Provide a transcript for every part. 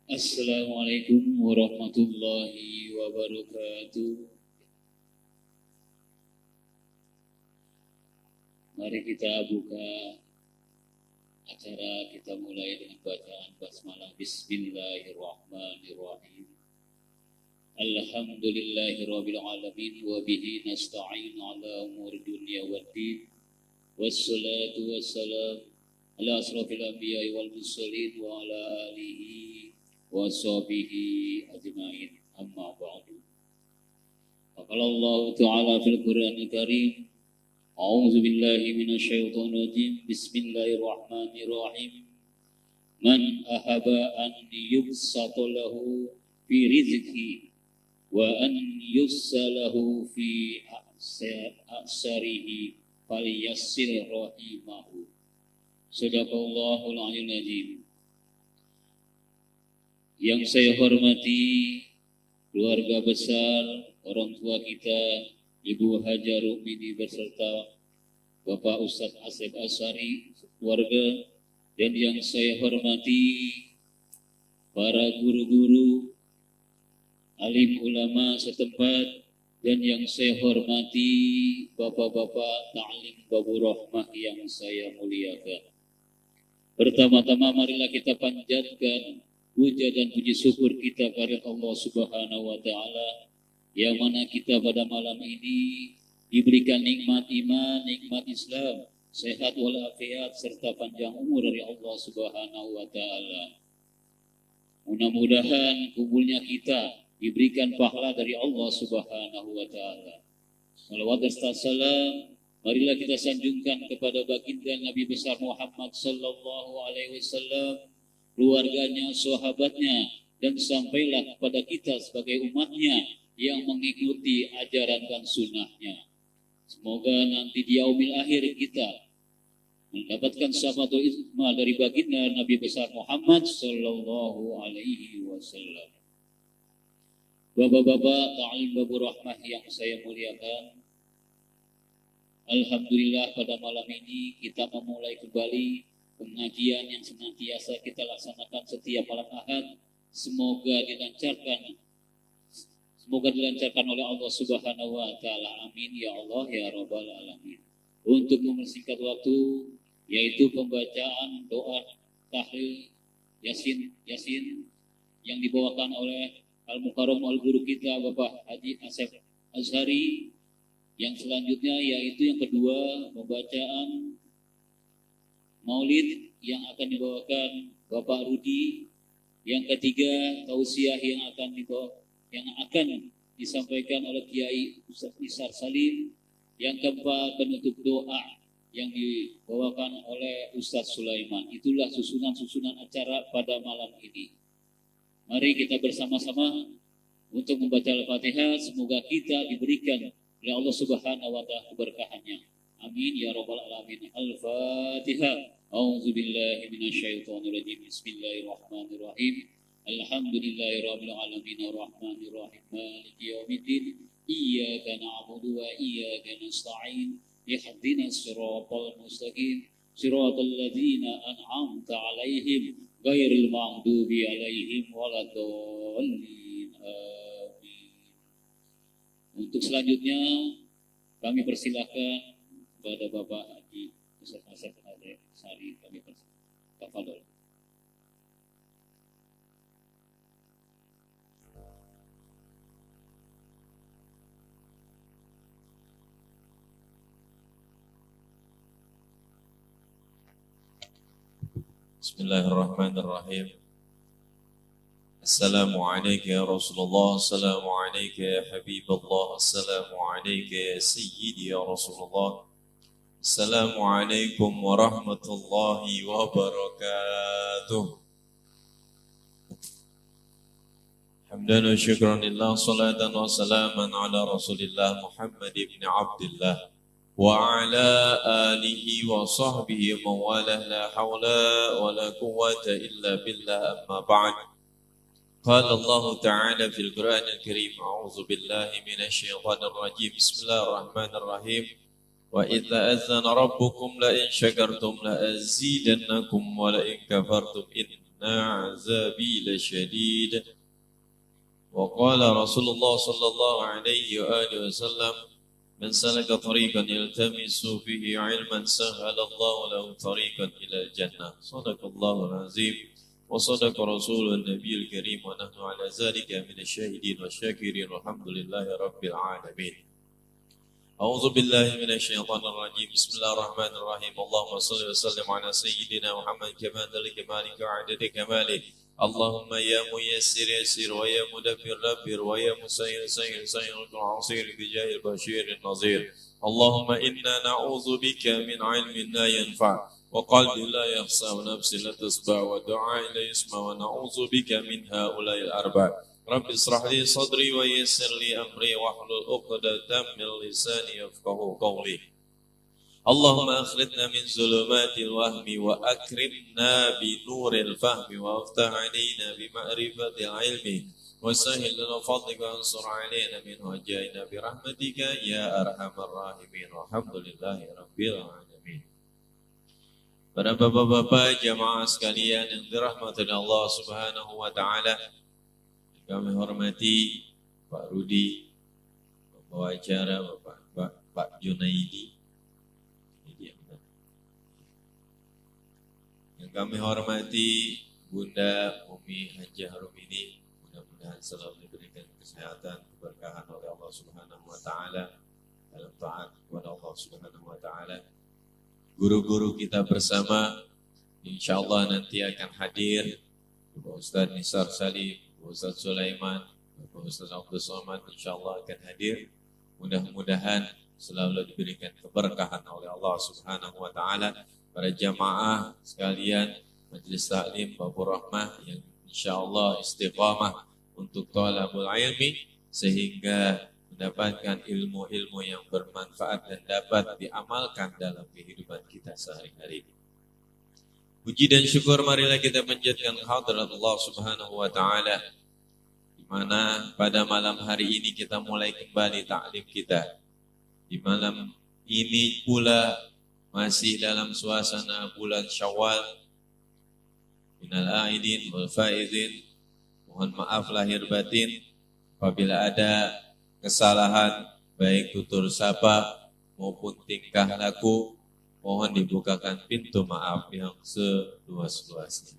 Assalamualaikum warahmatullahi wabarakatuh. Mari kita buka acara, kita mulai dengan bacaan basmalah. Bismillahirrahmanirrahim. Alhamdulillahirabbil alamin wa bihi nasta'in ala umuri dunya waddin. Wassalatu wassalam ala asrofil anbiya'i wal mursalin wa ala alihi wa sahbihi ajma'in, amma ba'du. Qala Allah Ta'ala fil Qur'anil Karim, a'udzu billahi minasyaitonir rajim. Bismillahirrahmanirrahim. Man ahaba an yubsata lahu fi rizqi wa an yussalahu fi a'sarihi falyassir rahimahu. Sadaqallahul aliyyul azim. Yang saya hormati keluarga besar, orang tua kita, Ibu Hajar Rukmini beserta Bapak Ustadz Asep Asari, keluarga, dan yang saya hormati para guru-guru, alim ulama setempat, dan yang saya hormati bapak-bapak ta'lim Babu Rahmah yang saya muliakan. Pertama-tama marilah kita panjatkan puja dan puji syukur kita pada Allah Subhanahu wa Ta'ala, yang mana kita pada malam ini diberikan nikmat iman, nikmat Islam, sehat walafiat serta panjang umur dari Allah Subhanahu wa Ta'ala. Mudah-mudahan kumpulnya kita diberikan pahala dari Allah Subhanahu wa Ta'ala. Salawat dan salam marilah kita sanjungkan kepada baginda Nabi besar Muhammad sallallahu alaihi wasallam, keluarganya, sahabatnya, dan sampailah kepada kita sebagai umatnya yang mengikuti ajaran dan sunnahnya. Semoga nanti di yaumil akhir kita mendapatkan syafaat isma dari baginda Nabi besar Muhammad sallallahu alaihi wasallam. Bapak-bapak ta'lim Babu Rahmah yang saya muliakan, alhamdulillah pada malam ini kita memulai kembali pengajian yang senantiasa kita laksanakan setiap malam Ahad. Semoga dilancarkan oleh Allah Subhanahu wa Ta'ala. Amin ya Allah ya Rabbal alamin. Untuk mempersingkat waktu, yaitu pembacaan doa tahlil Yasin yang dibawakan oleh Al-Mukarram Al-Guru kita Bapak Haji Asep Azhari. Yang selanjutnya yaitu yang kedua, pembacaan Maulid yang akan dibawakan Bapak Rudi. Yang ketiga, tausiah yang akan disampaikan oleh Kiai Ustaz Nisar Salim. Yang keempat, penutup doa yang dibawakan oleh Ustaz Sulaiman. Itulah susunan acara pada malam ini. Mari kita bersama-sama untuk membaca Al-Fatihah. Semoga kita diberikan oleh Allah Subhanahu wa Ta'ala keberkahannya. Amin ya Rabbal alamin. Al-Fatihah. A'udzu billahi minasyaitonir rajim. Bismillahirrahmanirrahim. Alhamdulillahirabbil alamin arrahmanir rahim maliki yaumiddin. Iyyaka na'budu wa iyyaka nasta'in. Ihdinas siratal mustaqim. Siratal ladzina an'amta 'alaihim ghairil maghdubi 'alaihim waladdallin. Amin. Untuk selanjutnya kami persilahkan kepada Bapak Haji Ustaz Asep Sari, kami persilahkan. Tafadhol. Bismillahirrahmanirrahim. Assalamualaikum ya Rasulullah, assalamualaikum ya Habibullah, assalamualaikum ya Sayyidi ya Rasulullah, assalamualaikum warahmatullahi wabarakatuh. Hamdan wa syukran lillah, salatan wa salaman ala Rasulillah Muhammad ibn Abdullah wa ala alihi wa sahbihi mawalah, la hawla wa la quwwata illa billah, amma ba'd. Qala Allah Ta'ala fil Qur'anil Karim, a'udzu billahi minasy syaithanir rajim. Bismillahirrahmanirrahim. Wa idza azana rabbukum la in syakartum la azidannakum wa la in kafartum inna الأعزاب لشديد وقال رسول الله صلى الله عليه وآله وسلم من سلك طريقا يلتمس فيه علما سهل الله له طريقا إلى الجنة صدق الله العظيم وصدق رسول النبي الكريم ونحن على ذلك من الشاهدين والشاكرين والحمد لله رب العالمين. أعوذ بالله من الشيطان الرجيم. بسم الله الرحمن الرحيم. اللهم صل وسلم على سيدنا محمد كمال كمالك وعدد كماله. اللهم يا ميسر يسر ويا مدبر دبر ويا مسير سير سير العصير بجاه البشير النظير. اللهم إنا نعوذ بك من علم لا ينفع وقلب لا يخشى ونفس لا تشبع ودعاء لا يسمع ونعوذ بك من هؤلاء الأربع. رب اشرح لي صدري ويسر لي أمري واحلل عقدة من لساني يفقهوا قولي. اللهم أخرجنا من ظلمات الوهم وأكرمنا بنور الفهم وافتح علينا بمعرفة العلم وسهل لنا فضلك وانصر علينا من وجائنا برحمتك يا أرحم الراحمين والحمد لله رب العالمين. Para bapak-bapak jamaah sekalian yang dirahmati Allah Subhanahu wa taala, kami hormati Pak Rudi, pembawa acara Pak Junaidi, yang kami hormati Bunda Umi Hajah Rumini, mudah-mudahan selalu diberikan kesehatan, keberkahan oleh Allah Subhanahu wa taala dalam taat kepada Allah Subhanahu wa taala. Guru-guru kita bersama insyaallah nanti akan hadir, Bapak Ustaz Nisar Salim, Bapak Ustaz Sulaiman, Bapak Ustaz Abdul Somad insyaallah akan hadir. Mudah-mudahan selalu diberikan keberkahan oleh Allah Subhanahu wa taala. Para jamaah sekalian Majelis Taklim Babur Rahmah yang insyaallah istiqamah untuk thalabul ilmi sehingga mendapatkan ilmu-ilmu yang bermanfaat dan dapat diamalkan dalam kehidupan kita sehari-hari. Puji dan syukur marilah kita panjatkan hadirat Allah Subhanahu wa taala, di mana pada malam hari ini kita mulai kembali taklim kita. Di malam ini pula masih dalam suasana bulan Syawal. Minal aidin wal faizin. Mohon maaf lahir batin apabila ada kesalahan baik tutur sapa maupun tingkah laku, mohon dibukakan pintu maaf yang seluas-luasnya.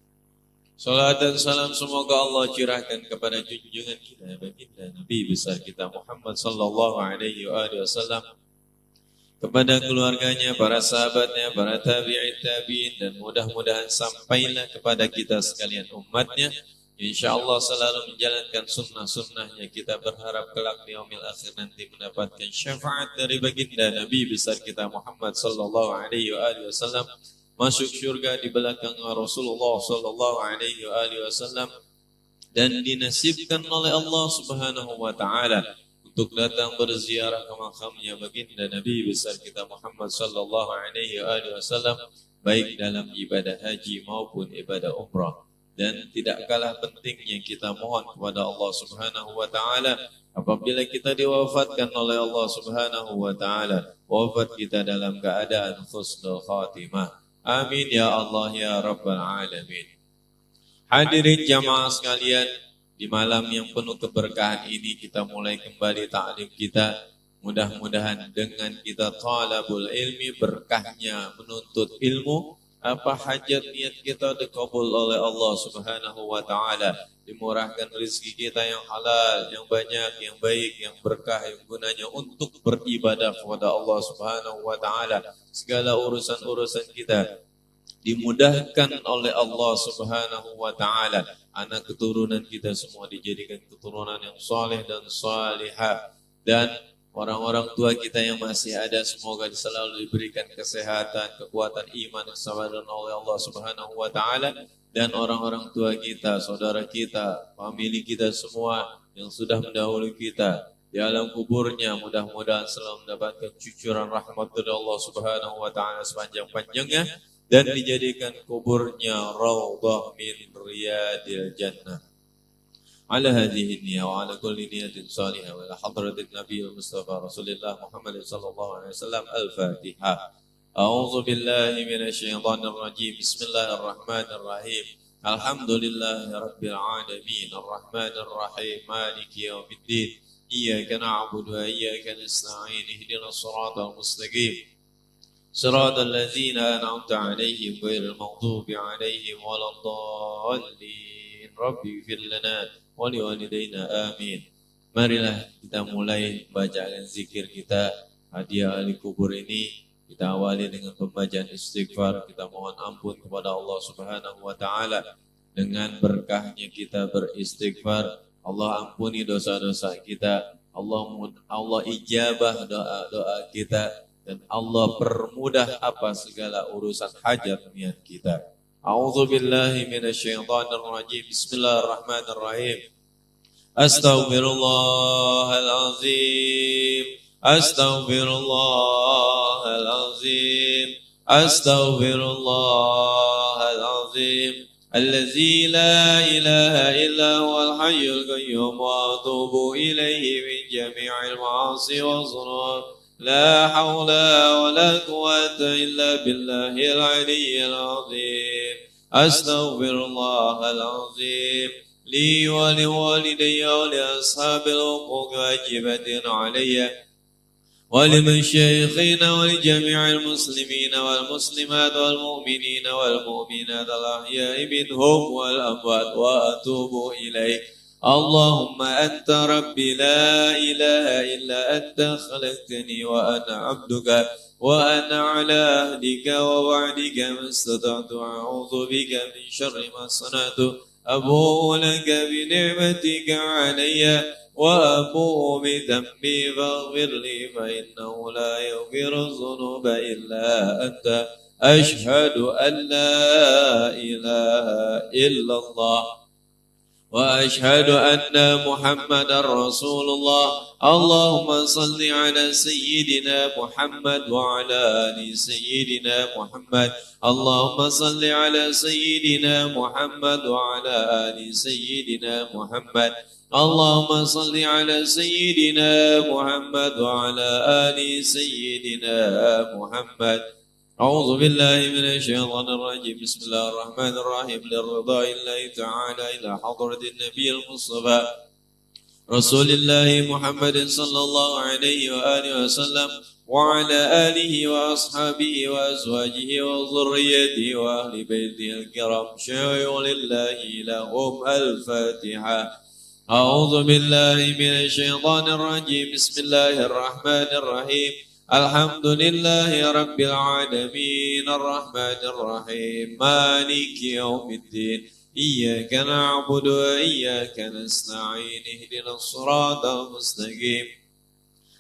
Salat dan salam semoga Allah curahkan kepada junjungan kita baginda Nabi besar kita Muhammad sallallahu alaihi wasallam, kepada keluarganya, para sahabatnya, para tabi'in dan mudah-mudahan sampailah kepada kita sekalian umatnya. InsyaAllah selalu menjalankan sunnah-sunnahnya. Kita berharap kelak di yaumil akhir nanti mendapatkan syafaat dari baginda Nabi besar kita Muhammad sallallahu alaihi wasallam, masuk syurga di belakang Rasulullah sallallahu alaihi wasallam, dan dinasibkan oleh Allah Subhanahu wa taala untuk datang berziarah ke makamnya baginda Nabi besar kita Muhammad sallallahu alaihi wasallam, baik dalam ibadah haji maupun ibadah umrah. Dan tidak kalah pentingnya kita mohon kepada Allah Subhanahu wa taala apabila kita diwafatkan oleh Allah Subhanahu wa taala, wafat kita dalam keadaan husnul khatimah. Amin ya Allah ya rabbal alamin. Hadirin jamaah sekalian, di malam yang penuh keberkahan ini kita mulai kembali taklim kita. Mudah-mudahan dengan kita talabul ilmi, berkahnya menuntut ilmu, apa hajat niat kita dikabul oleh Allah Subhanahu wa taala, dimurahkan rezeki kita yang halal, yang banyak, yang baik, yang berkah, yang gunanya untuk beribadah kepada Allah Subhanahu wa taala. Segala urusan-urusan kita dimudahkan oleh Allah Subhanahu wa taala. Anak keturunan kita semua dijadikan keturunan yang saleh dan salihah, dan orang-orang tua kita yang masih ada semoga selalu diberikan kesehatan, kekuatan iman, kesabaran oleh Allah Subhanahu wa taala, dan orang-orang tua kita, saudara kita, famili kita semua yang sudah mendahului kita di alam kuburnya, mudah-mudahan selalu mendapatkan cucuran rahmat dari Allah Subhanahu wa taala sepanjang-panjangnya, dan dijadikan kuburnya raudhah min riyadil jannah. على هذه النية وعلى كل نية صالحة وعلى حضرة النبي المصطفى رسول الله محمد صلى الله عليه وسلم. الفاتحة. أعوذ بالله من الشيطان الرجيم. بسم الله الرحمن الرحيم. Alhamdulillahi Rabbil Alamin Ar-Rahmanir Rahim Maliki Yawmiddin Iyyaka na'budu wa iyyaka nasta'in Ihdinas siratal mustaqim Siratal ladzina an'amta 'alaihim ghairil maghdubi 'alaihim waladdallin Rabbi ighfir lana wa liwalidayna amin. Marilah kita mulai bacaan zikir kita hadiah ahli kubur ini. Kita awali dengan pembacaan istighfar. Kita mohon ampun kepada Allah Subhanahu wa taala. Dengan berkahnya kita beristighfar, Allah ampuni dosa-dosa kita. Allah ijabah doa-doa kita dan Allah permudah apa segala urusan hajat niat kita. A'udzu billahi minasyaitonir rajim. Bismillahirrahmanirrahim. Astaghfirullahalazim. Astaghfirullahalazim. Astaghfirullahalazim. Allazi la ilaha illa huwal hayyul qayyum wa atubu ilaihi min jami'il ma'asi wa dhunub. لا حول ولا قوة إلا بالله العلي العظيم. أستغفر الله العظيم لي ولوالدي ولأصحاب الحقوق واجبة علي ولمشايخنا ولجميع المسلمين والمسلمات والمؤمنين والمؤمنات الأحياء منهم والأموات وأتوب إليك. اللهم أنت ربي لا إله إلا أنت خلقتني وأنا عبدك وأنا على عهدك ووعدك ما استطعت أعوذ بك من شر ما صنعت أبوء لك بنعمتك علي وأبوء بذنبي فاغفر لي فإنه لا يغفر الذنوب إلا أنت. أشهد أن لا إله إلا الله وأشهد أن محمدا رسول الله. اللهم صل على سيدنا محمد وعلى آل سيدنا محمد. اللهم صل على سيدنا محمد وعلى آل سيدنا محمد. اللهم صل على سيدنا محمد وعلى آل سيدنا محمد. أعوذ بالله من الشيطان الرجيم. بسم الله الرحمن الرحيم. للرضا الله تعالى إلى حضرة النبي المصطفى رسول الله محمد صلى الله عليه وآله وسلم وعلى آله وأصحابه وأزواجه وذريته وأهل بيته الكرام شيء لله لهم الفاتحة. أعوذ بالله من الشيطان الرجيم. بسم الله الرحمن الرحيم. الحمد لله رب العالمين الرحمن الرحيم مالك يوم الدين إياك نعبد وإياك نستعين اهدنا الصراط المستقيم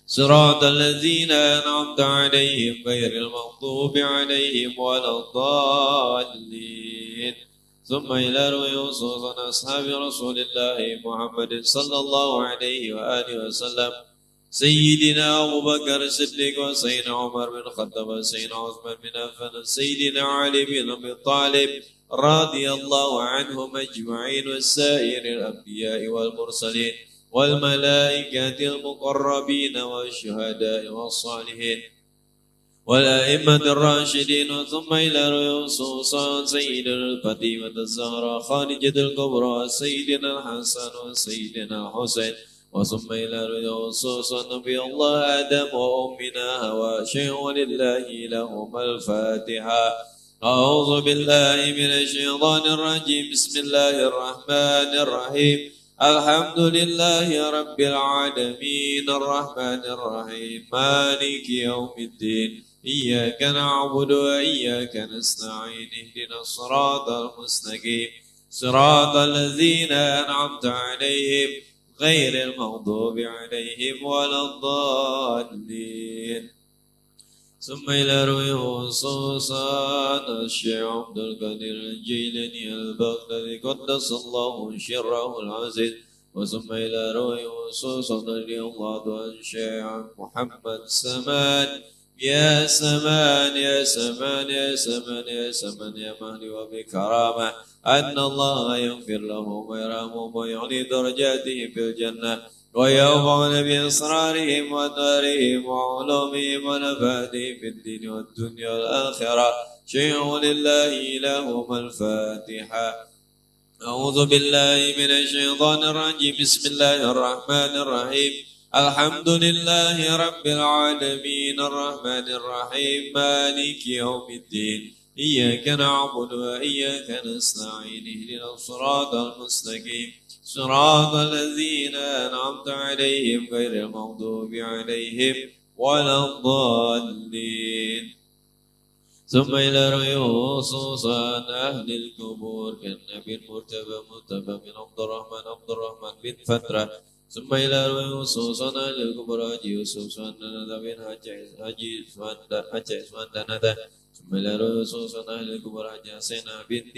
صراط الذين أنعمت عليهم غير المغضوب عليهم ولا الضالين. ثم إلى رؤوس أصحاب رسول الله محمد صلى الله عليه وآله وسلم سيدنا أبو بكر الصديق وسيدنا عمر بن الخطاب وسيدنا عثمان بن عفان سيدنا علي بن أبي طالب رضي الله عنهم أجمعين وسائر الأنبياء والمرسلين والملائكة المقربين والشهداء والصالحين والأئمة الراشدين. ثم إلى رؤوس سيدنا الفاطمة الزهراء خارجة الكبرى سيدنا الحسن وسيدنا الحسين. وثم إلى رؤوس نبي الله آدم وأمنا هوى شيء لله لهم الفاتحة. أعوذ بالله من الشيطان الرجيم. بسم الله الرحمن الرحيم. الحمد لله رب العالمين الرحمن الرحيم مالك يوم الدين إياك نعبد وإياك نستعين اهدنا الصراط المستقيم صراط الذين أنعمت عليهم غير المغضوب عليهم ولا الضالين. ثم إلى رؤوس الشيخ عبد القادر الجيلاني البغدادي قدس الله سره العزيز. وثم إلى رؤوس رضي الله عن الشيخ محمد سمان يا سمان يا سمان يا سمان يا سمان يا مهدي وبكرامة أن الله يغفر لهم ويرحمهم ويعلي درجاتهم في الجنة ويوفون بإصرارهم ودارهم وعلومهم ونفاتهم في الدين والدنيا والآخرة شيء لله لهم الفاتحة. أعوذ بالله من الشيطان الرجيم بسم الله الرحمن الرحيم الحمد لله رب العالمين الرحمن الرحيم مالك يوم الدين إياك نعبد وإياك نستعين اهدنا الصراط المستقيم صراط الذين أنعمت عليهم غير المغضوب عليهم ولا الضالين ثم إلى رؤوس أهل القبور كالنبي المرتبى من عبد الرحمن بن فترة ثم إلى رؤوس أهل القبور حجي يوسف سواندنة بن حجي سواندنة ثم إلى رؤوس أهل القبور حجي حسينة بنت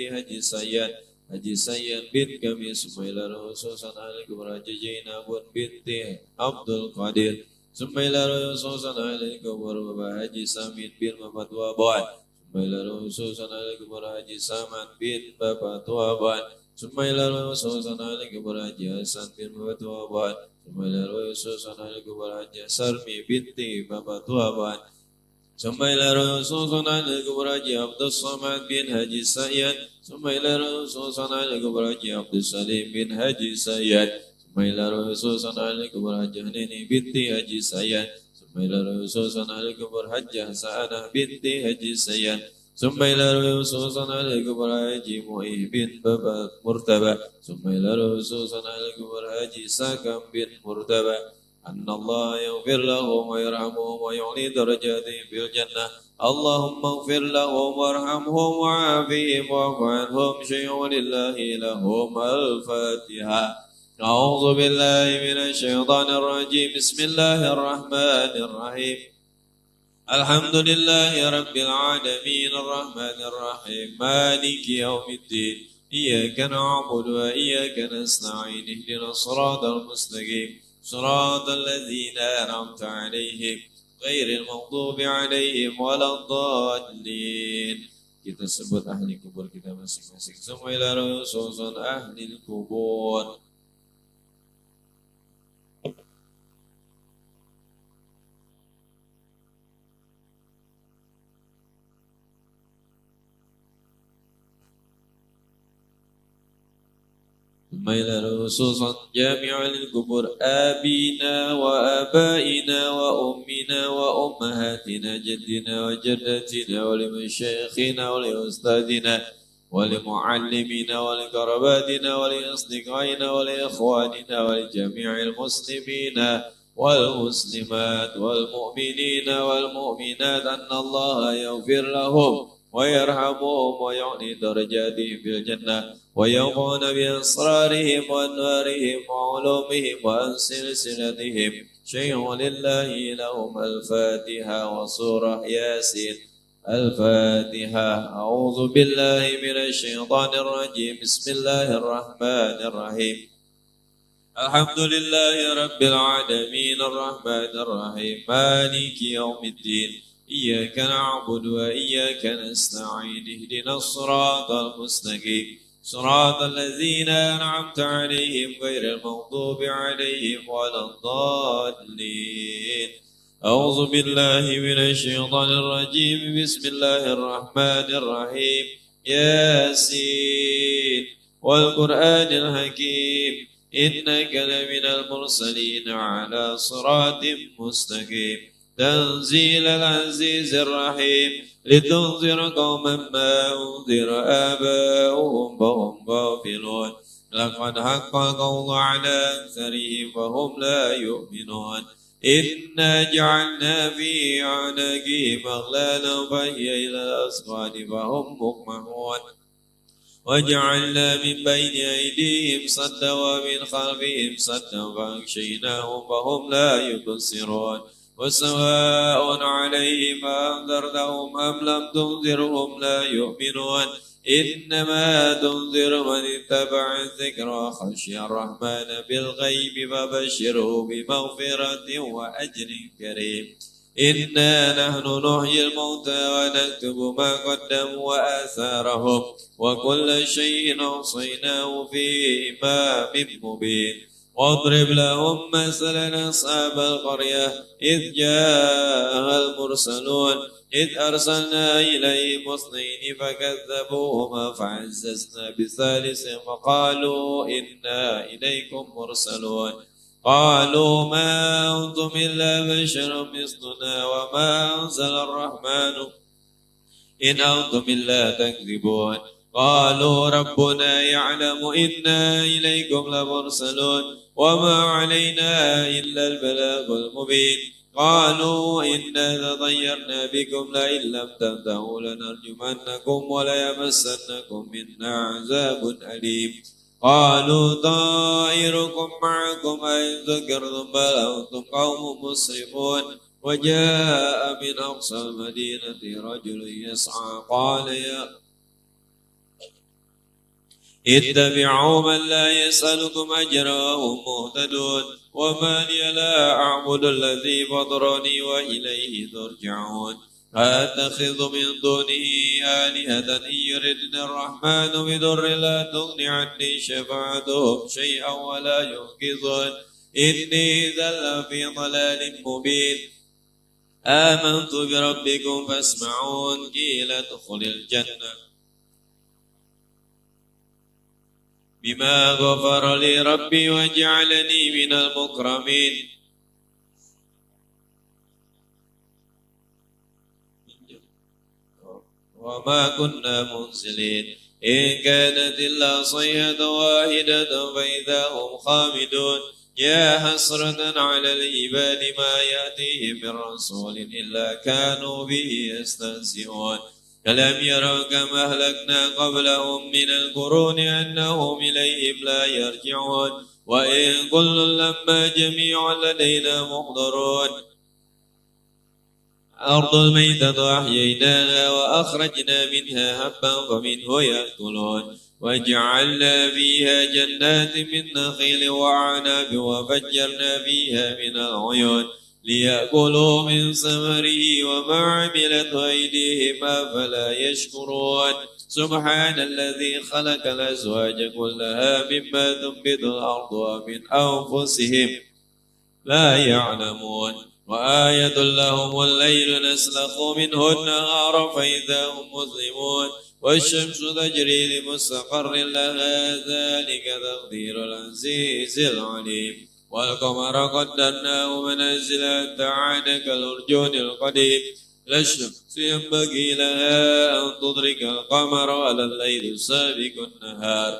حجي سيد بن كميس ثم إلى رؤوس أهل القبور حجي جينب بنت عبد القادر ثم إلى رؤوس أهل القبور حجي سامين بن مفتوى بعد ثم إلى رؤوس أهل القبور حجي سامان بن مفتوى بعد ثم إلى رؤوس أهل القبور حجي حسن بن مفتوى بعد ثم إلى رؤوس أهل القبور حجي سرمي بنت مفتوى بعد ثم إلى رؤوس أهل القبور حجي عبد الصمد بن حجي سيد ثم إلى رؤوس أهل القبور حجي عبد السليم بن حجي سيد ثم إلى رؤوس أهل القبور حجي هنيني بنت حجي سيد ثم إلى رؤوس أهل القبور حجي حسانة بنت حجي سيد ثم إلى رؤوس أهل القبور حجي مؤيه بن مرتبة ثم إلى رؤوس أهل القبور حجي ساكم بن مرتبة أن الله يغفر لهم ويرحمهم ويعلي درجاتهم في الجنة اللهم اغفر لهم وارحمهم وعافهم واعف عنهم شيء ولله لهم الفاتحة أعوذ بالله من الشيطان الرجيم بسم الله الرحمن الرحيم الحمد لله رب العالمين الرحمن الرحيم مالك يوم الدين إياك نعبد وإياك نستعين اهدنا الصراط المستقيم صراط الذين أنعمت عليهم غير المغضوب عليهم ولا الضالين. Kita sebut ahli kubur kita masing-masing. Semua ila rususun ahli kubur. ثم إلى رؤوس جامع للقبور آبينا وآبائنا وأمنا وأمهاتنا جدنا وجدتنا ولمشايخنا ولأستاذنا ولمعلمنا ولقرباتنا ولأصدقائنا ولإخواننا ولجميع المسلمين والمسلمات والمؤمنين والمؤمنات أن الله يغفر لهم ويرحمهم ويعلي درجاتهم في الجنة ويوفون بأسرارهم وأنوارهم وعلومهم وأن سلسلتهم شيء لله لهم الفاتحة وسورة ياسين الفاتحة أعوذ بالله من الشيطان الرجيم بسم الله الرحمن الرحيم الحمد لله رب العالمين الرحمن الرحيم مالك يوم الدين إياك نعبد وإياك نستعين اهدنا الصراط المستقيم صراط الذين أنعمت عليهم غير المغضوب عليهم ولا الضالين أعوذ بالله من الشيطان الرجيم بسم الله الرحمن الرحيم ياسين والقرآن الحكيم إنك لمن المرسلين على صراط مستقيم تنزيل العزيز الرحيم لتنذر قوما ما أنذر آباؤهم فهم غافلون لقد حق القول على أكثرهم فهم لا يؤمنون إنا جعلنا في أعناقهم أغلالا فهي إلى الأسقال فهم مقمحون وجعلنا من بين أيديهم سدا ومن خلفهم سدا فأغشيناهم فهم لا يبصرون وسواء عليهم أنذرتهم أم لم تنذرهم لا يؤمنون إنما تنذر من اتبع الذكر وخشي الرحمن بالغيب فبشره بمغفرة وأجر كريم إنا نحن نحيي الموتى ونكتب ما قدموا وآثارهم وكل شيء أحصيناه في إمام مبين واضرب لهم مثلا أصحاب القرية إذ جاءها المرسلون إذ أرسلنا إليهم اثنين فكذبوهما فعززنا بثالث فقالوا إنا إليكم مرسلون قالوا ما أنتم إلا بشر مثلنا وما أنزل الرحمن إن أنتم إلا تكذبون قالوا ربنا يعلم إنا إليكم لمرسلون وما علينا إلا البلاغ المبين قالوا إنا تطيرنا بكم لئن لم تنتهوا لنرجمنكم وليمسنكم منا عذاب أليم قالوا طائركم معكم أئن ذكرتم بل أنتم قوم مسرفون وجاء من أقصى المدينة رجل يسعى قال يا اتبعوا من لا يسألكم أجرا وهم مهتدون وما لي لا أعبد الذي فطرني وإليه ترجعون أتخذ من دونه آلهة إن يردني الرحمن بضر لا تغن عني شفاعتهم شيئا ولا ينقذون إني إذا لفي ضلال مبين آمنت بربكم فاسمعون قيل ادخل الجنة بما غفر لي ربي وجعلني من المكرمين وما كنا منزلين إن كانت إلا صيحة واحدة فإذا هم خامدون يا حسرة على العباد ما يأتيهم من رسول إلا كانوا به يستهزئون ألم يروا كم أهلكنا قبلهم من القرون أنهم إليهم لا يرجعون وإن كل لما جميع لدينا محضرون أرض الميتة أحييناها وأخرجنا منها حبا فمنه يأكلون وجعلنا فيها جنات من نخيل وعنب وفجرنا فيها من العيون ليأكلوا من ثمره وما عملت أيديهم أفلا يشكرون سبحان الذي خلق الأزواج كلها مما تنبت الأرض ومن أنفسهم لا يعلمون وآية لهم الليل نسلخ منه النهار فإذا هم مظلمون والشمس تجري لمستقر لها ذلك تقدير العزيز العليم والقمر قدرناه منازل حتى عاد كالأرجون القديم لا الشمس ينبغي لها أن تدرك القمر ولا الليل سابق النهار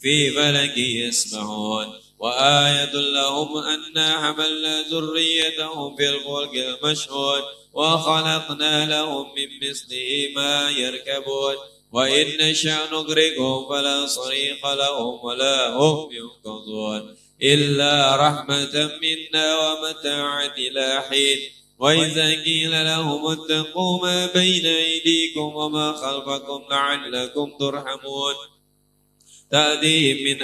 في فلك يسبحون وآية لهم أنا حملنا ذريتهم في الفلك المشحون وخلقنا لهم من مثله ما يركبون وإن نشأ نغرقهم فلا صريخ لهم ولا هم ينقذون إلا رحمة منا ومتاعا إلى حين وإذا قيل لهم اتقوا ما بين أيديكم وما خلفكم لعلكم ترحمون تأتيهم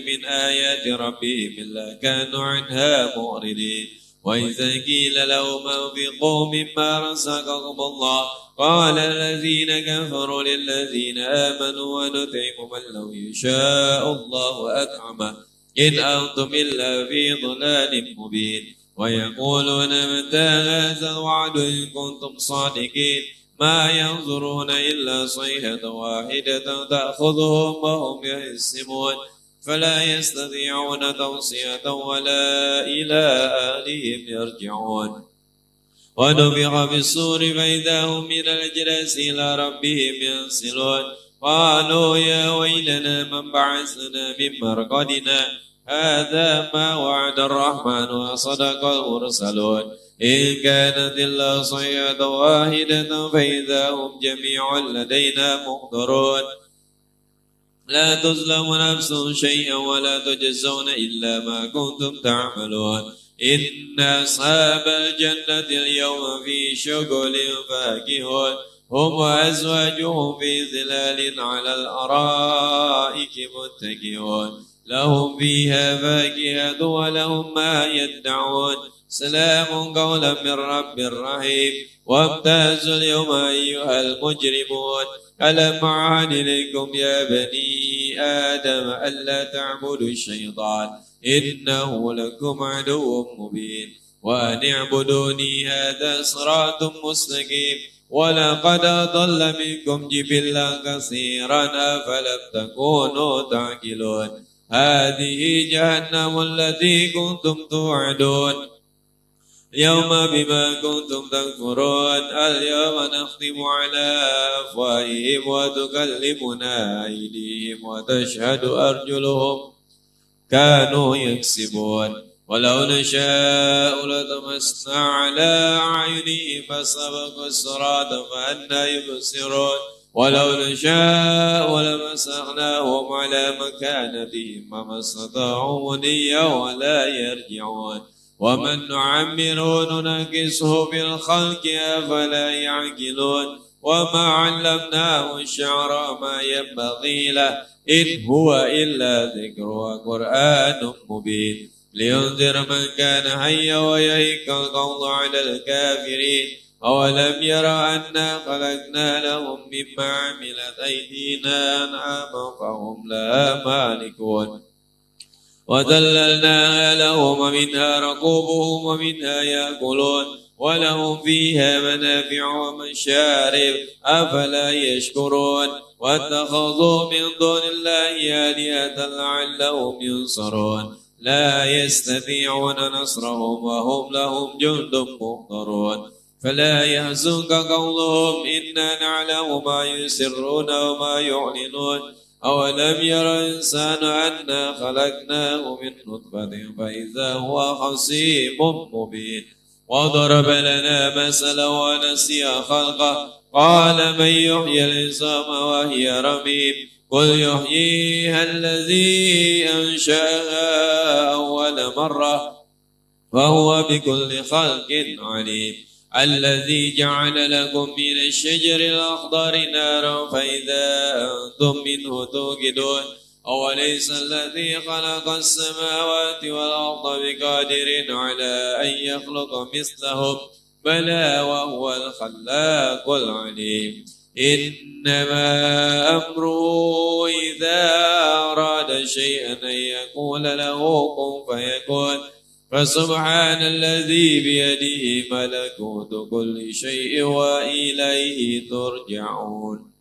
من آيات ربهم إلا كانوا عنها معرضين وإذا قيل لهم أنفقوا مما رزقكم الله قال الذين كفروا للذين آمنوا ونطعم من لو يشاء الله أطعمه إن أنتم إلا في ضلال مبين ويقولون متى هذا الوعد إن كنتم صادقين ما ينظرون إلا صيحة واحدة تأخذهم وهم يهزمون فلا يستطيعون توصية ولا إلى أهلهم يرجعون ونفخ في الصور فإذا هم من الأجداث إلى ربهم ينسلون قالوا يا ويلنا من بعثنا من مرقدنا هذا ما وعد الرحمن وصدق المرسلون إن كانت إلا صيحة واحدة فإذا هم جميع لدينا محضرون لا تظلم نفس شيئا ولا تجزون إلا ما كنتم تعملون إن أصحاب الجنة اليوم في شغل فاكهون هم وأزواجهم في ظلال على الأرائك متكئون لهم فيها فاكهة ولهم ما يدعون سلام قولا من رب رحيم وامتازوا اليوم أيها المجرمون ألم أعهد إليكم يا بني آدم ألا تعبدوا الشيطان إنه لكم عدو مبين وأن اعبدوني هذا صراط مستقيم ولقد أضل منكم جبلا كثيرا أفلم تكونوا تعقلون هذه جهنم التي كنتم توعدون اليوم بما كنتم تكفرون اليوم نختم على أفواههم وتكلمنا أيديهم وتشهد أرجلهم كانوا يكسبون ولو نشاء لطمسنا على أعينهم فاستبقوا الصراط فأنى يبصرون ولو نشاء لمسخناهم على مكانتهم وما استطاعوا مضيا ولا يرجعون ومن نعمره ننكسه في الخلق أفلا يعقلون وما علمناه الشعر ما ينبغي له إن هو إلا ذكر وقرآن مبين لينذر من كان حيا ويهيك القول على الكافرين أولم يروا أنا خلقنا لهم مما عملت أيدينا أنعاما فهم لها مالكون وذللناها لهم ومنها ركوبهم ومنها يأكلون ولهم فيها منافع ومشارب أفلا يشكرون واتخذوا من دون الله آلهة لعلهم ينصرون لا يستطيعون نصرهم وهم لهم جند محضرون فلا يحزنك قولهم إنا نعلم ما يسرون وما يعلنون أولم ير الإنسان أنا خلقناه من نطفة فإذا هو خصيم مبين وضرب لنا مثلا ونسي خلقه قال من يحيي العظام وهي رميم قل يحييها الذي أنشأها أول مرة وهو بكل خلق عليم الذي جعل لكم من الشجر الأخضر نارا فإذا أنتم منه توقدون أوليس الذي خلق السماوات والأرض بقادر على أن يخلق مثلهم بلى وهو الخلاق العليم إنما أمره إذا أراد شيئا أن يقول له كن فيكون فسبحان الذي بيده ملكوت كل شيء وإليه ترجعون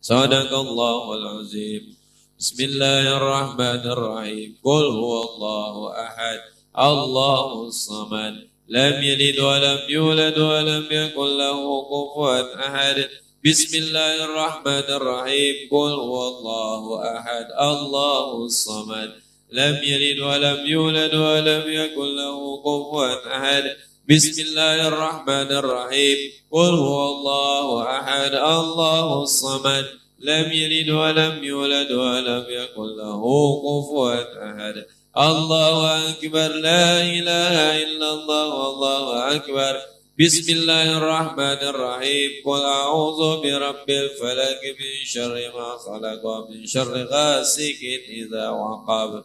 صدق الله العظيم بسم الله الرحمن الرحيم قل هو الله أحد الله الصمد لم يلد ولم يولد ولم يكن له كفوا أحد بسم الله الرحمن الرحيم قل هو الله أحد الله الصمد لم يلد ولم يولد ولم يكن له كفوا أحد بسم الله الرحمن الرحيم قل هو الله أحد الله الصمد لم يلد ولم يولد ولم يكن له كفوا أحد الله أكبر لا إله إلا الله والله أكبر بسم الله الرحمن الرحيم قل أعوذ برب الفلق من شر ما خلق ومن شر غاسق إذا وقب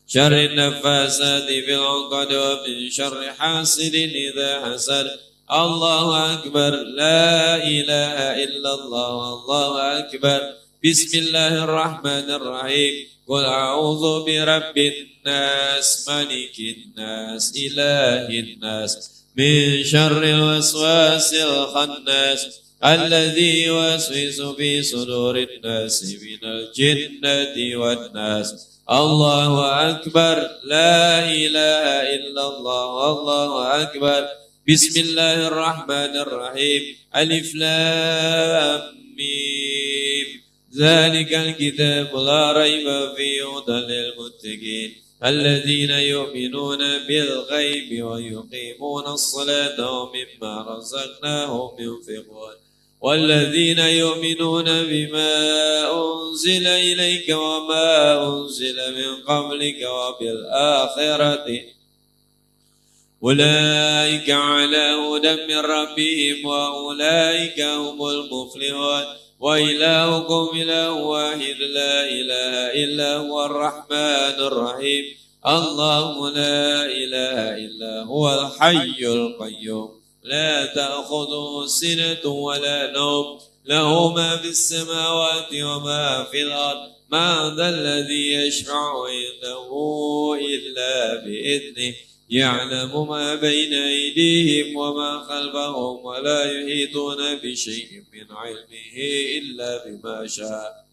شر النفاسات في العقد ومن شر حاسد إذا حسد الله أكبر لا إله إلا الله والله أكبر بسم الله الرحمن الرحيم قل أعوذ برب الناس ملك الناس إله الناس من شر الوسواس الخناس الذي يوسوس في صدور الناس من الجنة والناس الله أكبر لا إله إلا الله والله أكبر بسم الله الرحمن الرحيم ألف لام ميم ذلك الكتاب لا ريب فيه هدى للمتقين الذين يؤمنون بالغيب ويقيمون الصلاة ومما رزقناهم ينفقون والذين يؤمنون بما أنزل إليك وما أنزل من قبلك وبالآخرة أولئك على هدى من ربهم وأولئك هم المفلحون وإلهكم إله واحد لا إله إلا هو الرحمن الرحيم الله لا إله إلا هو الحي القيوم لا تأخذه سنة ولا نوم له ما في السماوات وما في الأرض ما ذا الذي يشفع عنده إلا بإذنه يعلم ما بين أيديهم وما خلفهم ولا يحيطون بشيء من علمه إلا بما شاء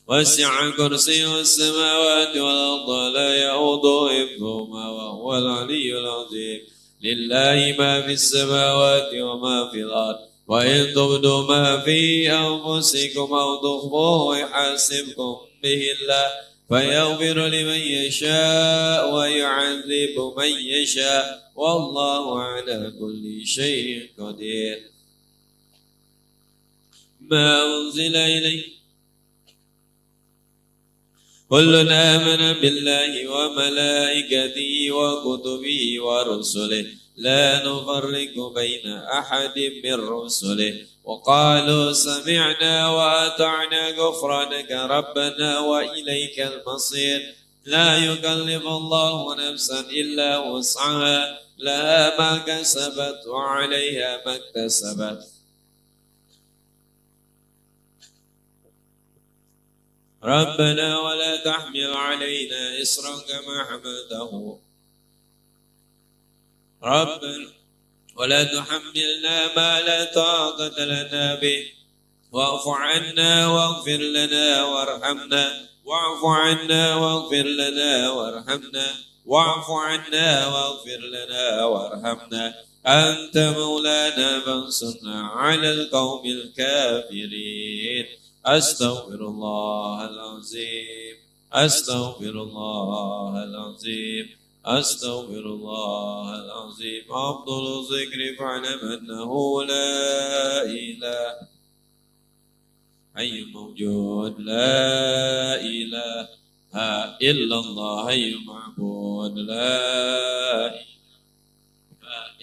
وسع كرسيه السماوات والأرض لا يؤوده حفظهما وهو العلي العظيم لله ما في السماوات وما في الأرض وإن تبدوا ما في أنفسكم أو تخفوه يحاسبكم به الله فيغفر لمن يشاء ويعذب من يشاء والله على كل شيء قدير ما أنزل إليه كل آمن بالله وملائكته وكتبه ورسله لا نفرق بين أحد من رسله وقالوا سمعنا وأطعنا غفرانك ربنا وإليك المصير لا يكلف الله نفسا إلا وسعها لها ما كسبت وعليها ما اكتسبت ربنا ولا تحمل علينا إصرا كما حملته ربنا ولا تحملنا ما لا طاقة لنا به واعف عنا واغفر لنا وارحمنا واعف عنا واغفر لنا وارحمنا واعف عنا واغفر لنا وارحمنا أنت مولانا فانصرنا على القوم الكافرين أستغفر الله العظيم أستغفر الله العظيم أستغفر الله العظيم أفضل الذكر فاعلم أنه لا إله حي موجود لا إله إلا الله حي معبود لا إله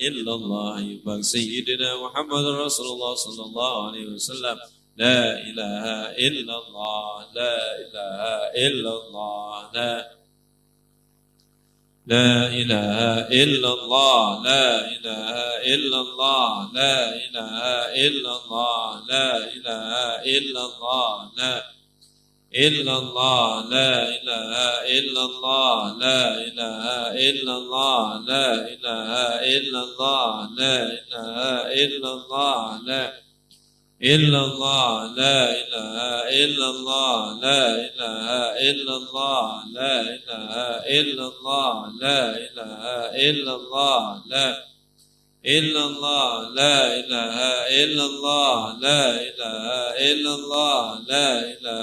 إلا الله يبارك سيدنا محمد رسول الله صلى الله عليه وسلم لا إله إلا الله لا إله إلا الله لا إله إلا الله لا إله إلا الله لا إله إلا الله لا إله إلا الله لا إلا الله لا إله إلا الله لا إله إلا الله لا إله إلا الله لا إله إلا الله لا إلا الله لا إله إلا الله لا إله إلا الله لا إله إلا الله لا إله إلا الله لا إلا الله لا إله إلا الله لا إله إلا الله لا إله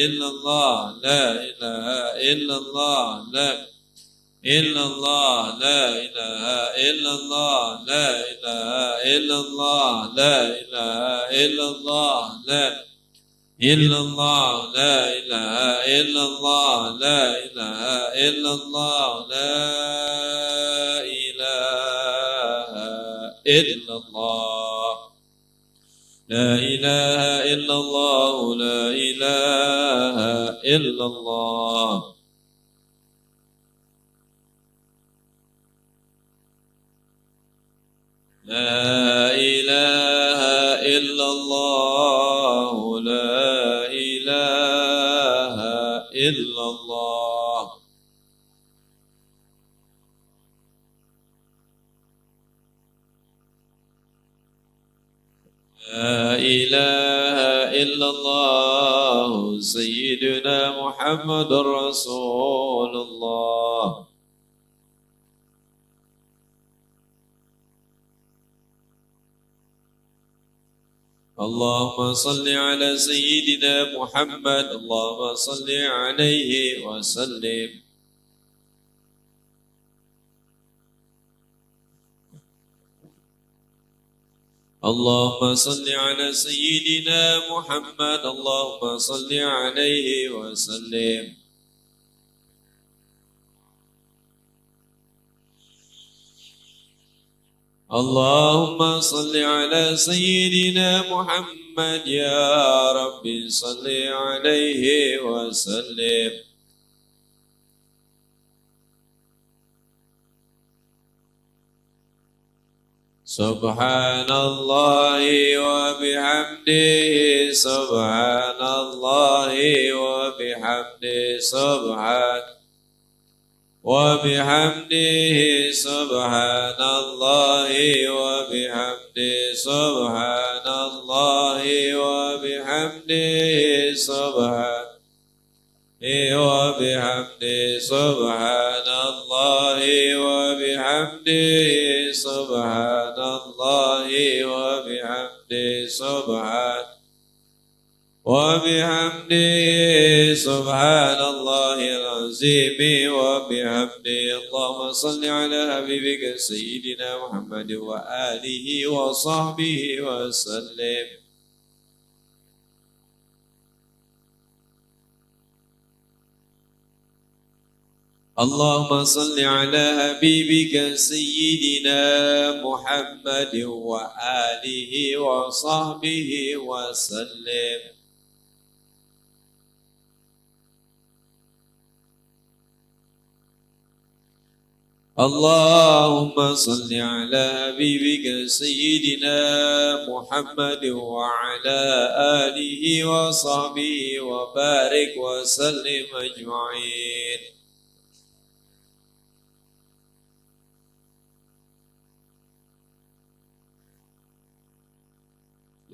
إلا الله لا إله إلا الله لا إلا الله لا إله إلا الله لا إله إلا الله لا إله إلا الله لا إلا الله لا إله إلا الله لا إله إلا الله لا إله إلا الله لا إله إلا الله لا إله إلا الله لا إله إلا الله لا إله إلا الله لا إله إلا الله سيدنا محمد رسول الله اللهم صل على سيدنا محمد اللهم صل عليه وسلم اللهم صل على سيدنا محمد اللهم صل عليه وسلم اللهم صل على سيدنا محمد يا رب صل عليه وسلم سبحان الله وبحمده سبحان الله وبحمده وبحمده سبحان الله وبحمده سبحان الله وبحمده سبحان وبحمده سبحان الله وبحمده سبحان الله وبحمده سبحان الله العظيم وبحمده. اللهم صل على حبيبك سيدنا محمد وآله وصحبه وسلم. اللهم صل على حبيبك سيدنا محمد وآله وصحبه وسلم. اللهم صل على حبيبك سيدنا محمد وعلى آله وصحبه وبارك وسلم أجمعين.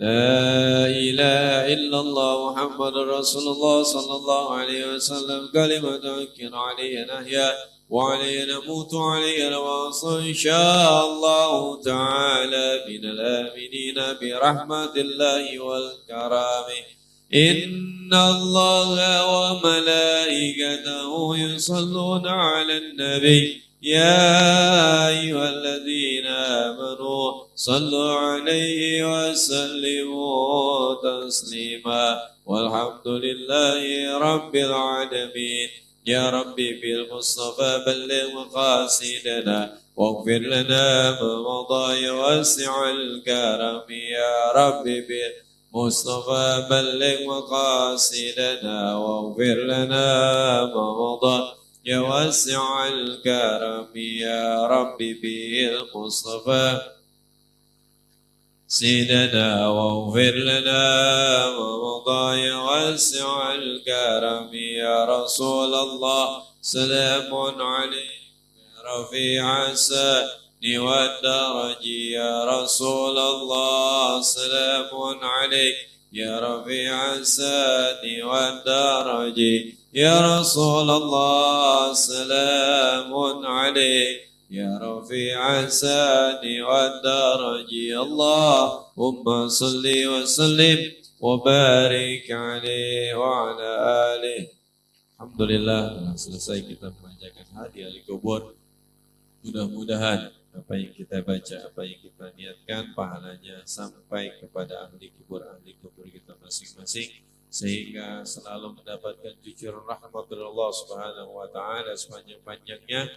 لا إله إلا الله محمد رسول الله صلى الله عليه وسلم. كلمة أنكر عليها نحيا وعليه نموت وعليه نبعث إن شاء الله تعالى من الآمنين برحمة الله والكرام. إن الله وملائكته يصلون على النبي يا أيها الذين آمنوا صلوا عليه وسلموا تسليما والحمد لله رب العالمين. يا ربي بالمصطفى بلغ مقاصدنا واغفر لنا ما مضى واسع الكرم. يا ربي بالمصطفى بلغ مقاصدنا واغفر لنا ما مضى يا واسع الكرم. يا ربي بالمصطفى سيدنا واغفر لنا ومضى يا واسع الكرم. يا رسول الله سلام عليك رفيع السن والدرج. يا رسول الله سلام عليك يا رفيع السن والدرج. يا رسول الله سلام عليك يا رفيع السن والدرج. اللهم صل وسلم وبارك عليه وعلى آله. Alhamdulillah selesai kita memanjatkan hadi ahli kubur. Mudah-mudahan apa yang kita baca, apa yang kita niatkan, pahalanya sampai kepada ahli kubur kita masing-masing, sehingga selalu mendapatkan cucuran rahmat dari Allah Subhanahu wa taala sepanjang-panjangnya,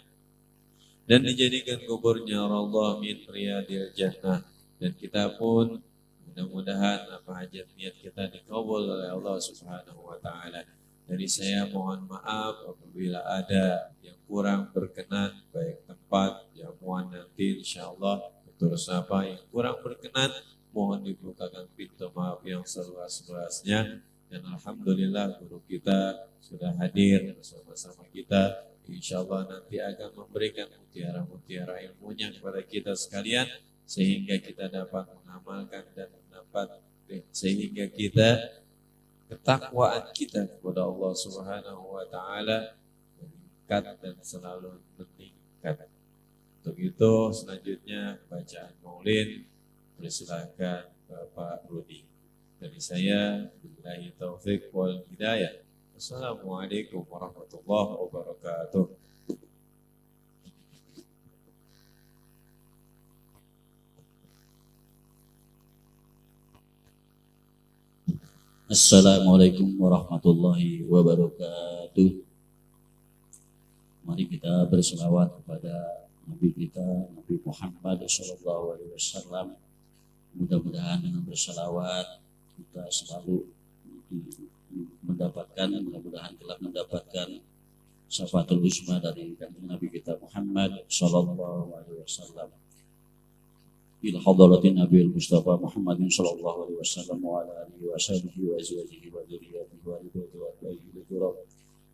dan dijadikan kuburnya Allah min riyadil jannah. Dan kita pun mudah-mudahan apa hajat niat kita dikabul oleh Allah Subhanahu wa taala. Dari saya mohon maaf apabila ada yang kurang berkenan, baik tempat, jamuan nanti insyaallah terus apa yang kurang berkenan mohon dibukakan pintu maaf yang seluas-luasnya. Dan alhamdulillah guru kita sudah hadir bersama-sama kita. InsyaAllah nanti akan memberikan mutiara-mutiara ilmunya kepada kita sekalian, sehingga kita dapat mengamalkan dan mendapat, sehingga kita ketakwaan kita kepada Allah Subhanahu wa taala meningkat dan selalu meningkat. Untuk itu selanjutnya bacaan maulid, persilakan Bapak Rudi. Dari saya, billahi taufik wal hidayah. Assalamualaikum warahmatullahi wabarakatuh. Assalamualaikum warahmatullahi wabarakatuh. Mari kita berselawat kepada Nabi kita, Nabi Muhammad SAW. Mudah-mudahan dengan berselawat kita selalu mudah-mudahan telah mendapatkan syafaatul uzma dari Nabi kita Muhammad SAW. Ila hadratin Nabi Mustafa Muhammadin sallallahu alaihi wasallam wa ala alihi wa sahbihi wa azwajihi wa dzurriyyatihi wa ridwanihi wa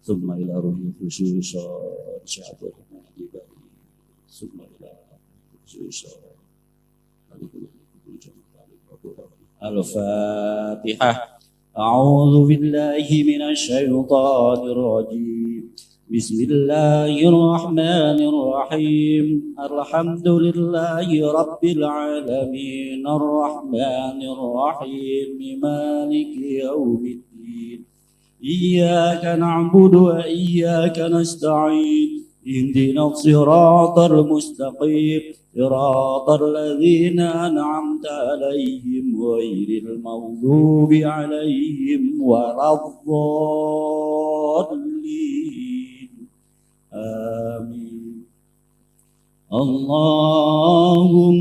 ثم إلى روح الخصوص شعبه ثم إلى خصوص الفاتحة. أعوذ بالله من الشيطان الرجيم. بسم الله الرحمن الرحيم. الحمد لله رب العالمين الرحمن الرحيم مالك يوم الدين. إياك نعبد وإياك نستعين. اهدنا الصراط المستقيم صراط الذين أنعمت عليهم غير المغضوب عليهم ولا الضالين. آمين. اللهم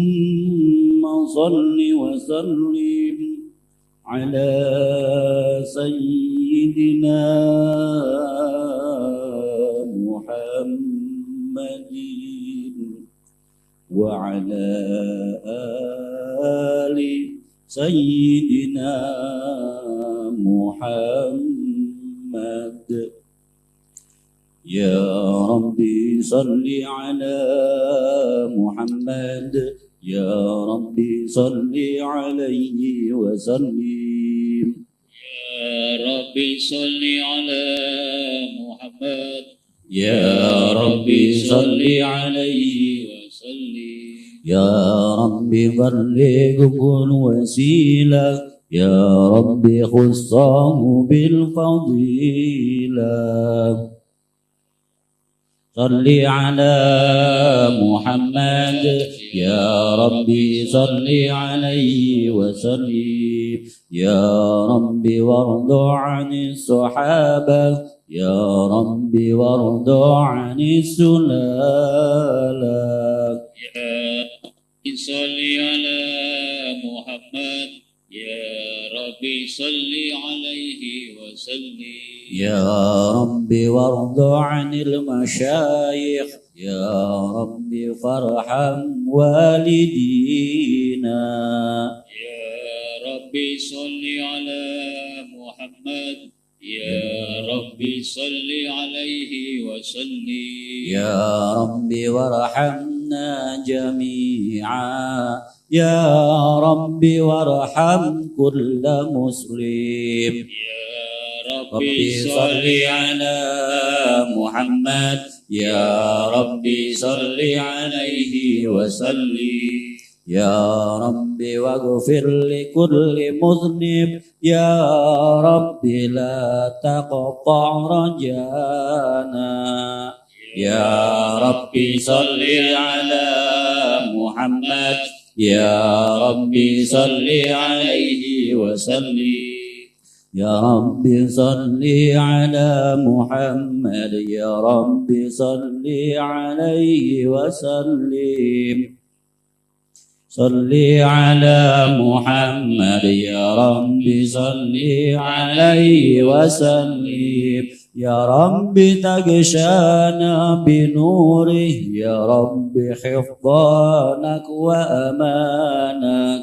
صل وسلم على سيدنا محمد وعلى آل سيدنا محمد. يا ربي صل على محمد. يا ربي صل عليه وسلم. يا ربي صل على محمد. يا ربي صل عليه وسلم. يا ربي بلغه الوسيلة. يا ربي خصه بالفضيلة. صل على محمد. يا ربي صل عليه وسلم. يا ربي وارض عن الصحابة. يا ربي وارض عن السلالة. يا ربي صل على محمد. يا ربي صل عليه وسلم. يا ربي وارض عن المشايخ. يا ربي فارحم والدينا. يا ربي صل على محمد. يا ربي صل عليه وسلم. يا ربي وارحمنا جميعا. يا ربي وارحم كل مسلم. يا ربي صل على محمد. يا ربي صل عليه وسلم. يا ربي واغفر لكل مذنب. يا ربي لا تقطع رجانا. يا ربي صل على محمد. يا ربي صل عليه وسلم. يا ربي صل على محمد. يا ربي صل عليه وسلم. صل على محمد. يا ربي صل عليه وسلم. يا ربي تغشانا بنوره. يا ربي حفظانك وأمانك.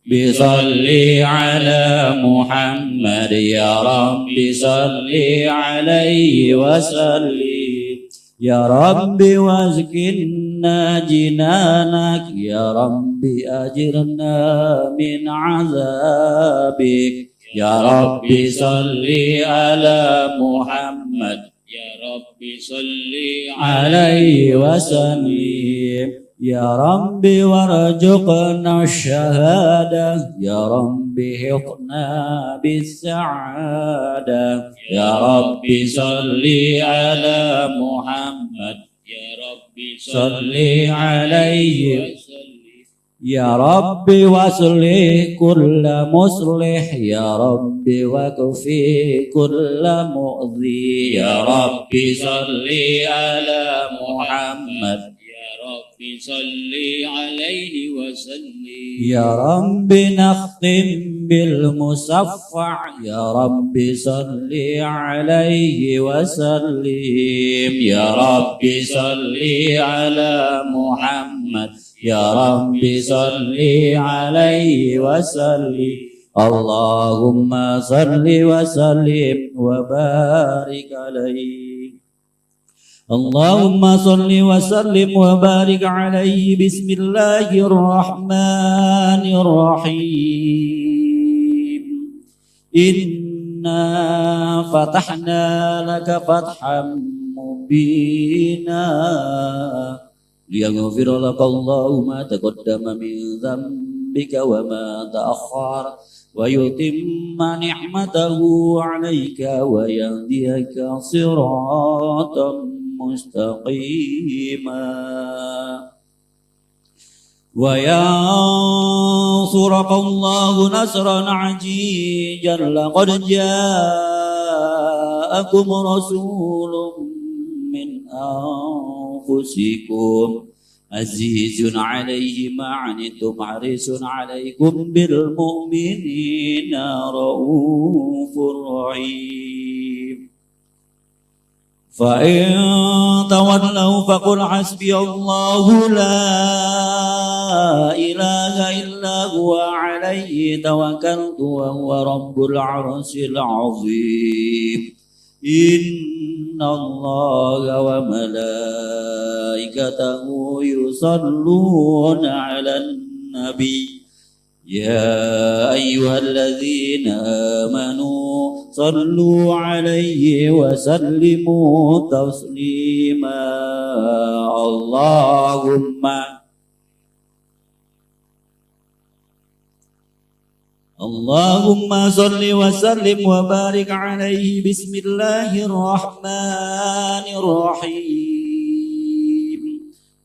بصل على محمد. يا ربي صل عليه وسلم. يا ربي واسكننا جنانك. يا ربي أجرنا من عذابك. يا ربي صل على محمد. يا ربي صل عليه وسلم. يا ربي وارزقنا الشهادة. يا ربي حقنا بالسعادة. يا ربي صل على محمد. يا ربي صل عليه. وسلم. يا ربي واصلح كل مصلح. يا ربي واكفي كل مؤذي. يا ربي صل على محمد. ربي صل عليه وسلم. يا ربي نختم بالمصفع. يا ربي صل عليه وسلم. يا ربي صل على محمد. يا ربي صل عليه وسلم. اللهم صل وسلم وبارك عليه اللهم صل وسلم وبارك عليه بسم الله الرحمن الرحيم إنا فتحنا لك فتحا مبينا ليغفر لك الله ما تقدم من ذنبك وما تأخر ويتم نعمته عليك ويهديك صراطا مستقيما وينصرك الله نصرا عزيزا لقد جاءكم رسول من أنفسكم عزيز عليه ما عنتم حريص عليكم بالمؤمنين رؤوف رحيم فإن تولوا فقل حسبي الله لا إله إلا هو عليه توكلت وهو رب العرش العظيم إن الله وملائكته يصلون على النبي يا أيها الذين آمنوا صلوا عليه وسلموا تسليما اللهم صل وسلم وبارك عليه بسم الله الرحمن الرحيم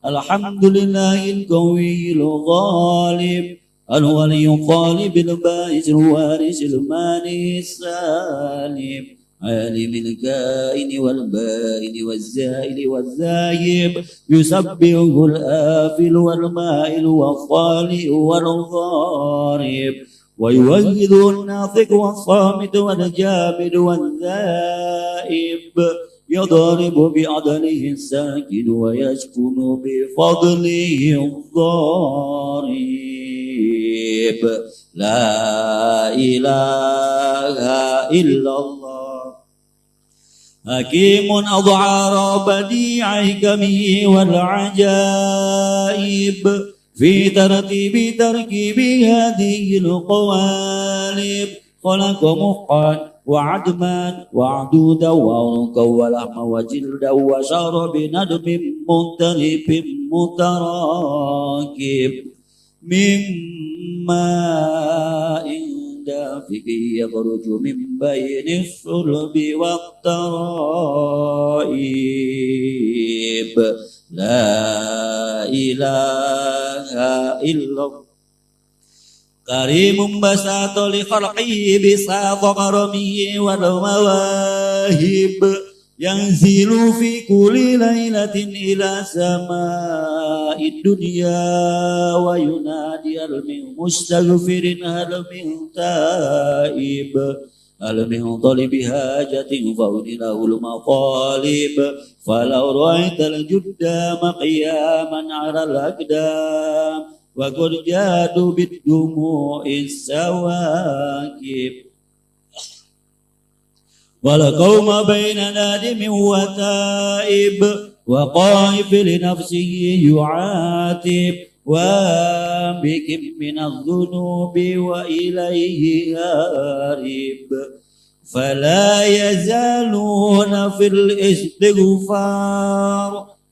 الحمد لله القوي الغالب الولي الطالب البائس الوارث المانع السالم عالم الكائن والبائن والزائل والذاهب يسبحه الآفل والمائل والطالع والضارب ويوحد الناطق والصامت والجامد والذائب يضرب بعدله الساكن ويسكن بفضله الضارب لا إله إلا الله حكيم أظهر بديع حكمه والعجائب في ترتيب تركيب هذه القوالب خلق مخا وعدما وعدودا وعنقا ولحما وجلدا وشعر بندب مختلف متراكب من ماء دافق يخرج من بين الصلب والترائب لا إله إلا الله كريم بساط لخلقه بساط كرمه والمواهب ينزل في كل ليلة إلى سماء الدنيا وينادي هل من مستغفر هل من تائب هل من طالب حاجة فأذن له المطالب فلو رأيت الجدام قياما على الأقدام وقد جادوا بالدموع السواكب والقوم بين نادم وتائب وقائف لنفسه يعاتب وبكم من الذنوب وإليه هارب فلا يزالون في الاستغفار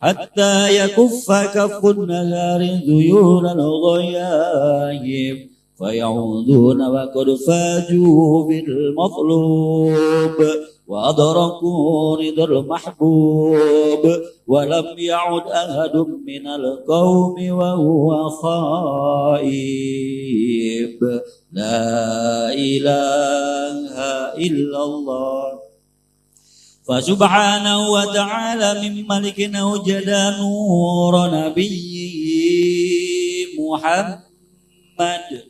حتى يكف كف النهار ذيول الغيايب فيعودون وقد فاجوا بالمطلوب وأدركوا رضا المحبوب ولم يعد أحد من القوم وهو خائب لا إله إلا الله فسبحانه وتعالى من ملك أوجد نور نبيه محمد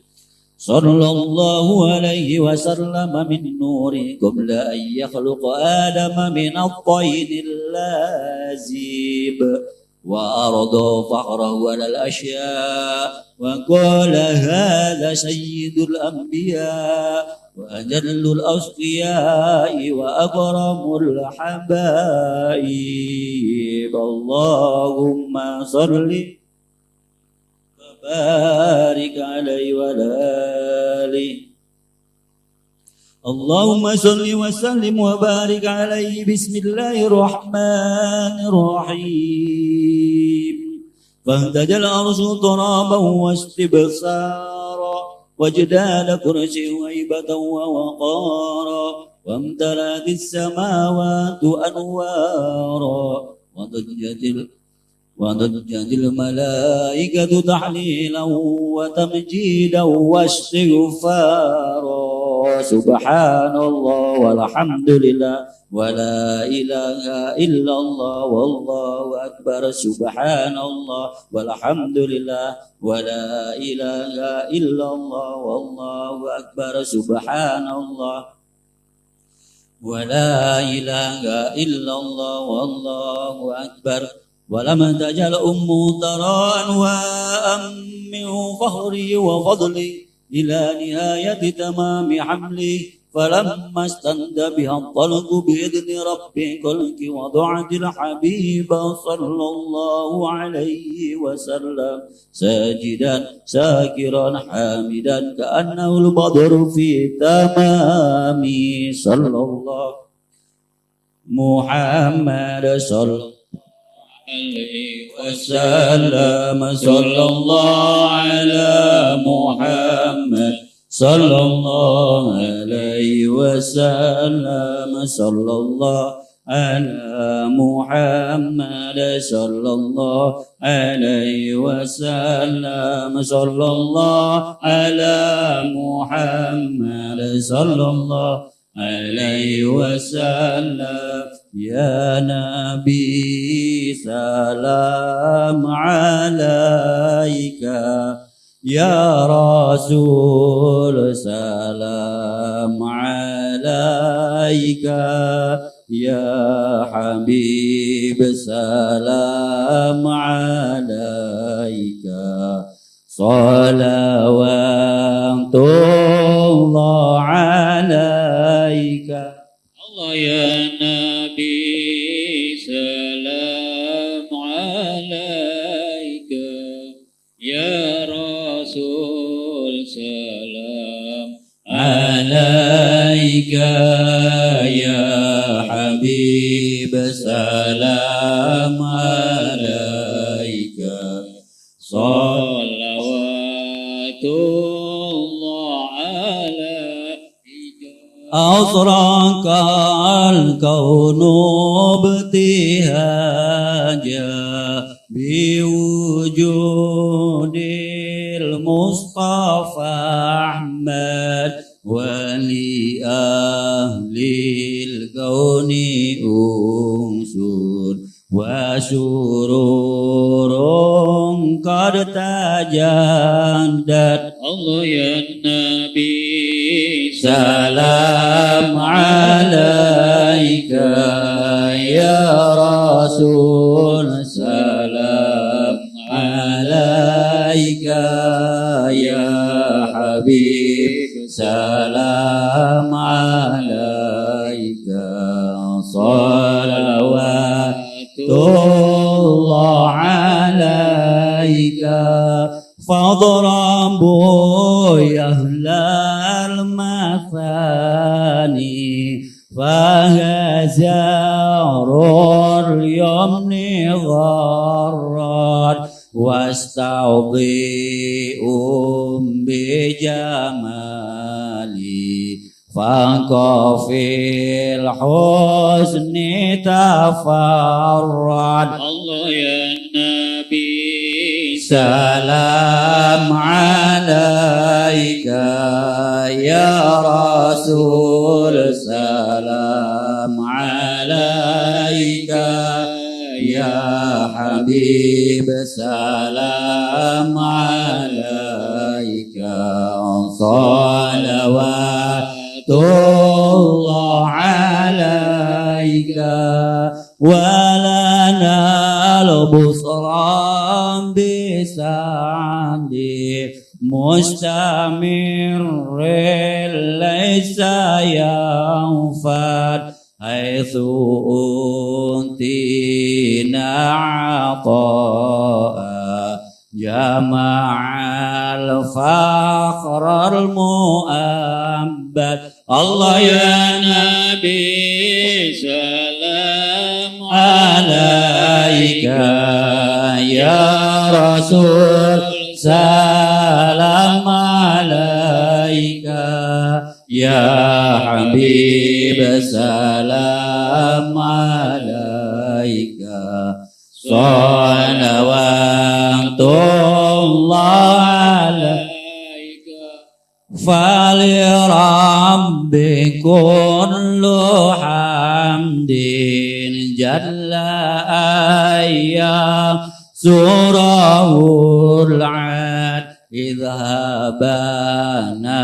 صلى الله عليه وسلم من نور قبل أن يخلق آدم من الطين اللازب وأرضى فخره على الأشياء وقال هذا سيد الأنبياء وأجل الأصفياء وأكرم الحبائب اللهم صل وبارك عليه وعلى آله اللهم صل وسلم وبارك عليه بسم الله الرحمن الرحيم فاهتج الأرش ترابا واستبصارا وجدال كرسي وهيبة ووقارا وامتلأت السماوات أنوارا وضجت الملائكة تحليلا وتمجيدا واستغفارا سبحان الله والحمد لله ولا إله إلا الله والله أكبر سبحان الله والحمد لله ولا إله إلا الله والله أكبر سبحان الله ولا إله إلا الله والله أكبر ولم تجل ترى أنواء من فخري وفضلي إلى نهاية تمام حملي فلما استند بها الطلق بإذن رب خلق وضعت الحبيب صلى الله عليه وسلم ساجدا ساكرا حامدا كأنه البدر في تمام صلى الله محمد صلى عليه وسلم صلى الله على محمد صلى الله عليه وسلم صلى الله على محمد صلى الله عليه وسلم صلى الله على محمد صلى الله عليه وسلم يا نبي سلام عليك يا رسول سلام عليك يا حبيب سلام عليك صلوات الله عليك Allah ya Nabi salam alaika ya Rasul salam alaika ya Habib salam alaika salawatullah alaika أصرك الكون ابتهاجا بوجود المصطفى أحمد ولأهل الكون أنس وسرور قد تجدد Allah ya Nabi سلام عليك يا رسول سلام عليك يا حبيب سلام عليك صلوات الله عليك فاضربوا يا أهل المثاني فهزار اليمن غرات واستوضئوا بجمالي فكفي الحسن تفرد Allah ya Nabi سلام عليك يا رسول سلام عليك يا حبيب سلام عليك صلوات الله عليك ولنا والبصران بسعدي مستمر ليس ينفد حيث أوتينا عطاء جمع الفخر المؤبد الله يا نبي سلام عليك يا رسول سلام عليك يا حبيب سلام عليك صلوات الله عليك فلرب كل حمد جل أيام سوره العاد اذهبنا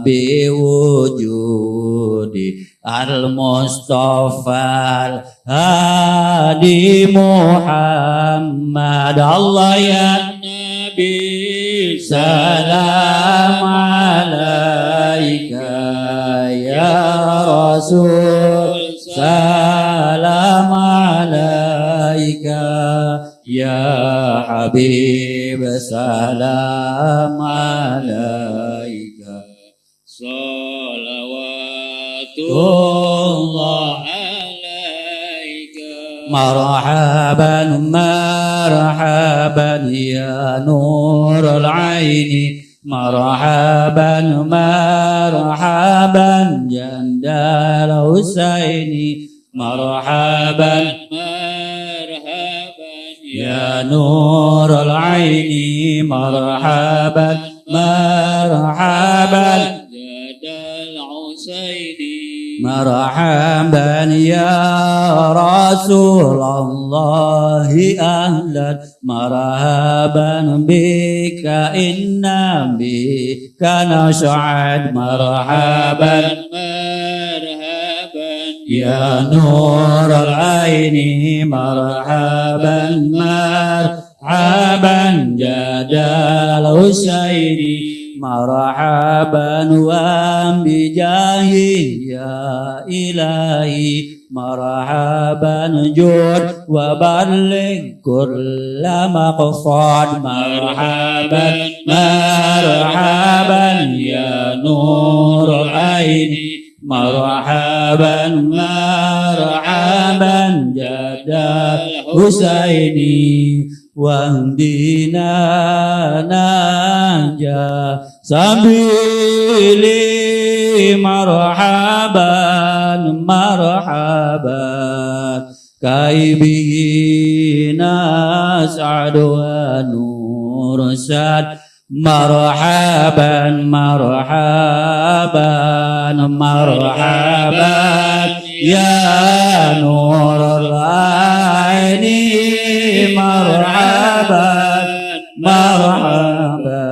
بوجود المصطفى الهادي محمد الله يا نبي سلام عليك يا رسول سلام عليك يا حبيب سلام عليك صلوات الله عليك مرحبا مرحبا يا نور العين مرحبا مرحبا جند الحسين مرحبا يا نور العين مرحبا مرحبا جد الحسين مرحبا يا رسول الله أهلا مرحبا بك إن بك نسعد مرحبا يا نور العين مرحبا مرحبا جد الحسين مرحبا وبجاهه يا إلهي مرحبا جود وبلغ كل مقصد مرحبا مرحبا يا نور العين مرحبا مرحبا جد الحسين واهدنا نجا سبيلي مرحبا مرحبا كي به نسعد ونرشد مرحبا مرحبا مرحبا يا نور العين مرحبا مرحبا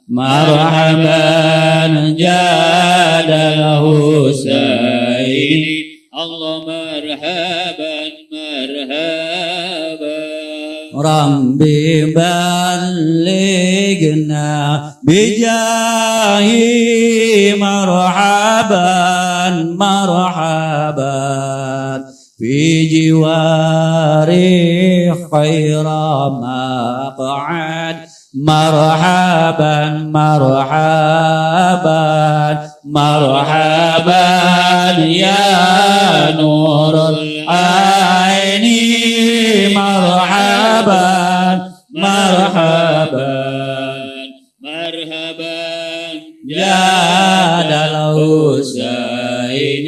مرحبا جاد الحسين الله مرحبا مرحبا ربي بلغنا بجاهي مرحبا مرحبا في جواري خير مقعد مرحبا مرحبا مرحبا يا نور العين مرحبا مرحبا مرحبا جاد الحسين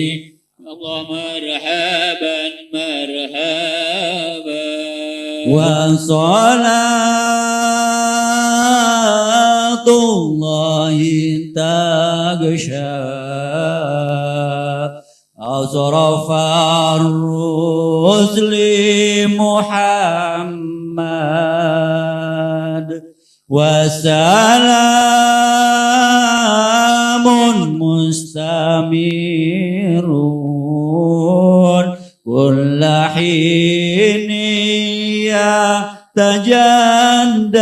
الله مرحبا مرحبا وصلاة الله تغشى أصرف الرسل محمد وسلام مستمر كل حين تجندر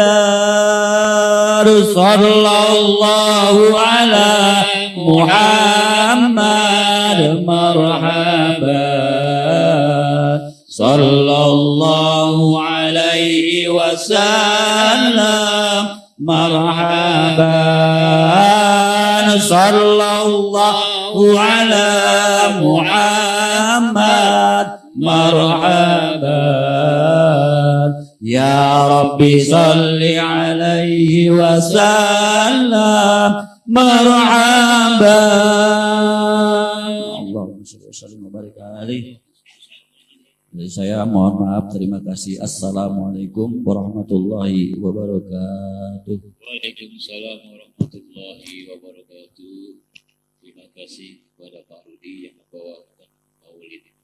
صلى الله على محمد مرحبا صلى الله عليه وسلم مرحبا صلى الله على محمد مرحبا يا ربي صل عليه وسلم مرحبا اللهم صل وسلم وبارك عليه. Jadi saya mohon maaf, terima kasih. Assalamualaikum warahmatullahi wabarakatuh. Waalaikumsalam warahmatullahi wabarakatuh. Terima kasih kepada Pak Rudi yang membawakan maulid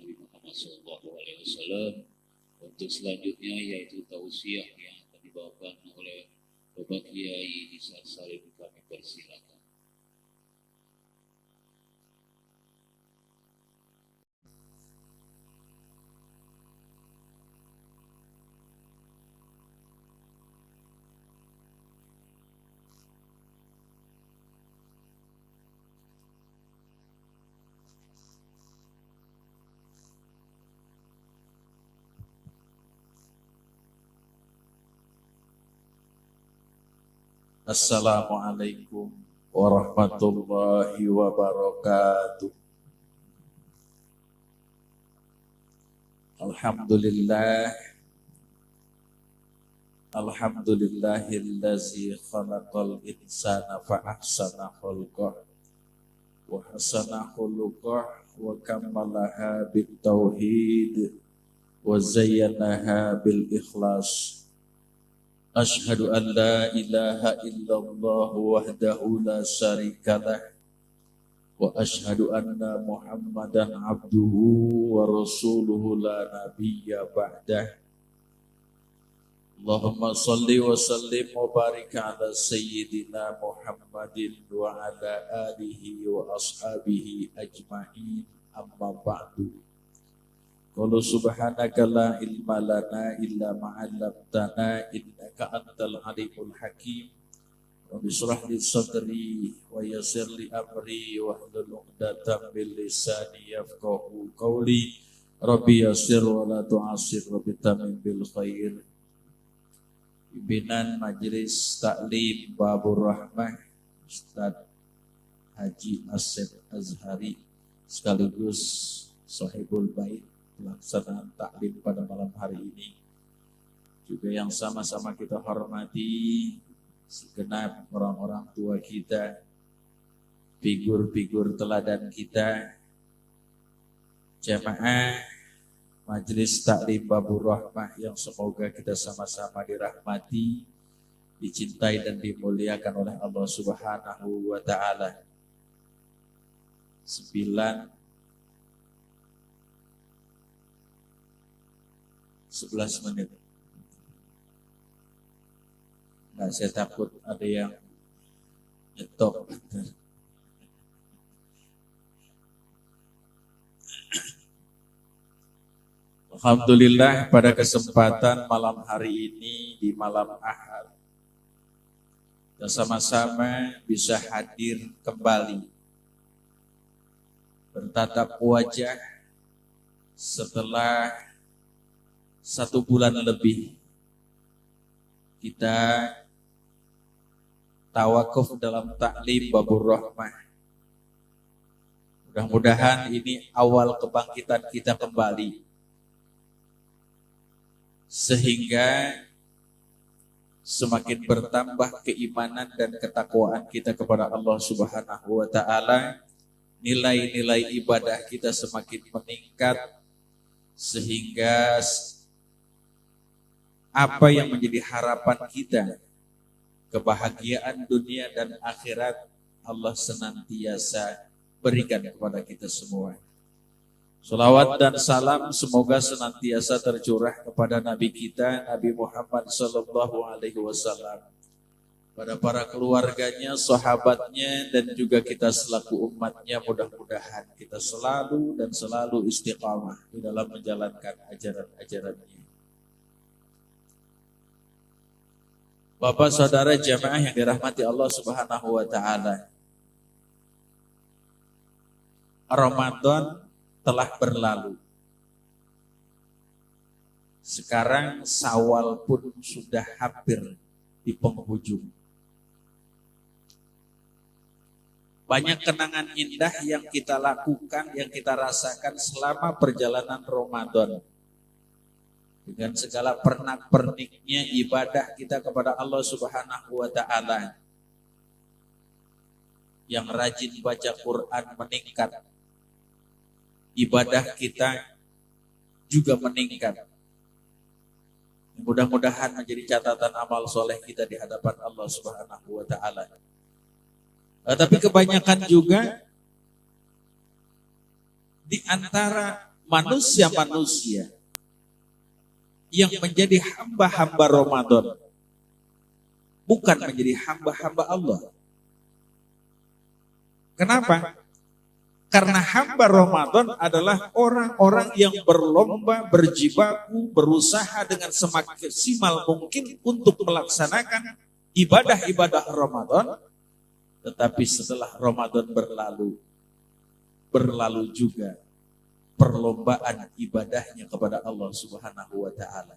Nabi Muhammad SAW. Untuk selanjutnya yaitu tausiah yang akan dibawakan oleh Bapak Kiai Nisar Salim, kami persilakan. Assalamualaikum warahmatullahi wabarakatuh. Alhamdulillah, alhamdulillahillazi khalaqal insana fa ahsana khalqah wa hasana khuluqah wa kammalaha bit tauhid wa zayyanaha bil ikhlas. Ashhadu an la ilaha illallah wahdahu la syarikalah wa ashhadu anna Muhammadan abduhu wa rasuluhu la nabiyya ba'dah. Allahumma salli wa sallim wa barik ala sayyidina Muhammadin wa ala alihi wa ashabihi ajma'in, amma ba'du. Qulu subhanaka la ilma lana illa ma 'allamtana innaka antal alimul hakim. Rabbi shrah li sadri wa yassir li amri wahlul 'uqdatam min lisani yafqahu qawli. Rabbi yassir wa la tu'assir, Rabbi tamim bil khair. Pimpinan Majelis Taklim Babur Rahmah Ustaz Haji Asep Azhari sekaligus Sahibul Bait pelaksanaan taklim pada malam hari ini, juga yang sama-sama kita hormati segenap orang-orang tua kita, figur-figur teladan kita, jamaah Majelis Taklim Babur Rahmah yang semoga kita sama-sama dirahmati, dicintai dan dimuliakan oleh Allah Subhanahu wa taala. 11 menit. Nah, saya takut ada yang nyetok. Alhamdulillah, pada kesempatan malam hari ini di malam Ahad, kita sama-sama bisa hadir kembali bertatap wajah setelah 1 bulan lebih kita tawakuf dalam taklim Babur Rahmah. Mudah-mudahan ini awal kebangkitan kita kembali, sehingga semakin bertambah keimanan dan ketakwaan kita kepada Allah Subhanahu wa taala, nilai-nilai ibadah kita semakin meningkat, sehingga apa yang menjadi harapan kita, kebahagiaan dunia dan akhirat, Allah senantiasa berikan kepada kita semua. Salawat dan salam semoga senantiasa tercurah kepada Nabi kita, Nabi Muhammad SAW, pada para keluarganya, sahabatnya, dan juga kita selaku umatnya. Mudah-mudahan kita selalu dan selalu istiqamah di dalam menjalankan ajaran-ajarannya. Bapak saudara jamaah yang dirahmati Allah Subhanahu wa taala. Ramadan telah berlalu. Sekarang Syawal pun sudah hampir di penghujung. Banyak kenangan indah yang kita lakukan, yang kita rasakan selama perjalanan Ramadan. Dengan segala pernak-perniknya ibadah kita kepada Allah Subhanahu wa taala. Yang rajin baca Quran meningkat. Ibadah kita juga meningkat. Mudah-mudahan menjadi catatan amal soleh kita di hadapan Allah Subhanahu wa taala. Tapi kebanyakan juga di antara manusia-manusia yang menjadi hamba-hamba Ramadan bukan menjadi hamba-hamba Allah. Kenapa? Karena hamba Ramadan adalah orang-orang yang berlomba, berjibaku, berusaha dengan semaksimal mungkin untuk melaksanakan ibadah-ibadah Ramadan. Tetapi setelah Ramadan berlalu juga perlombaan ibadahnya kepada Allah Subhanahu wa taala.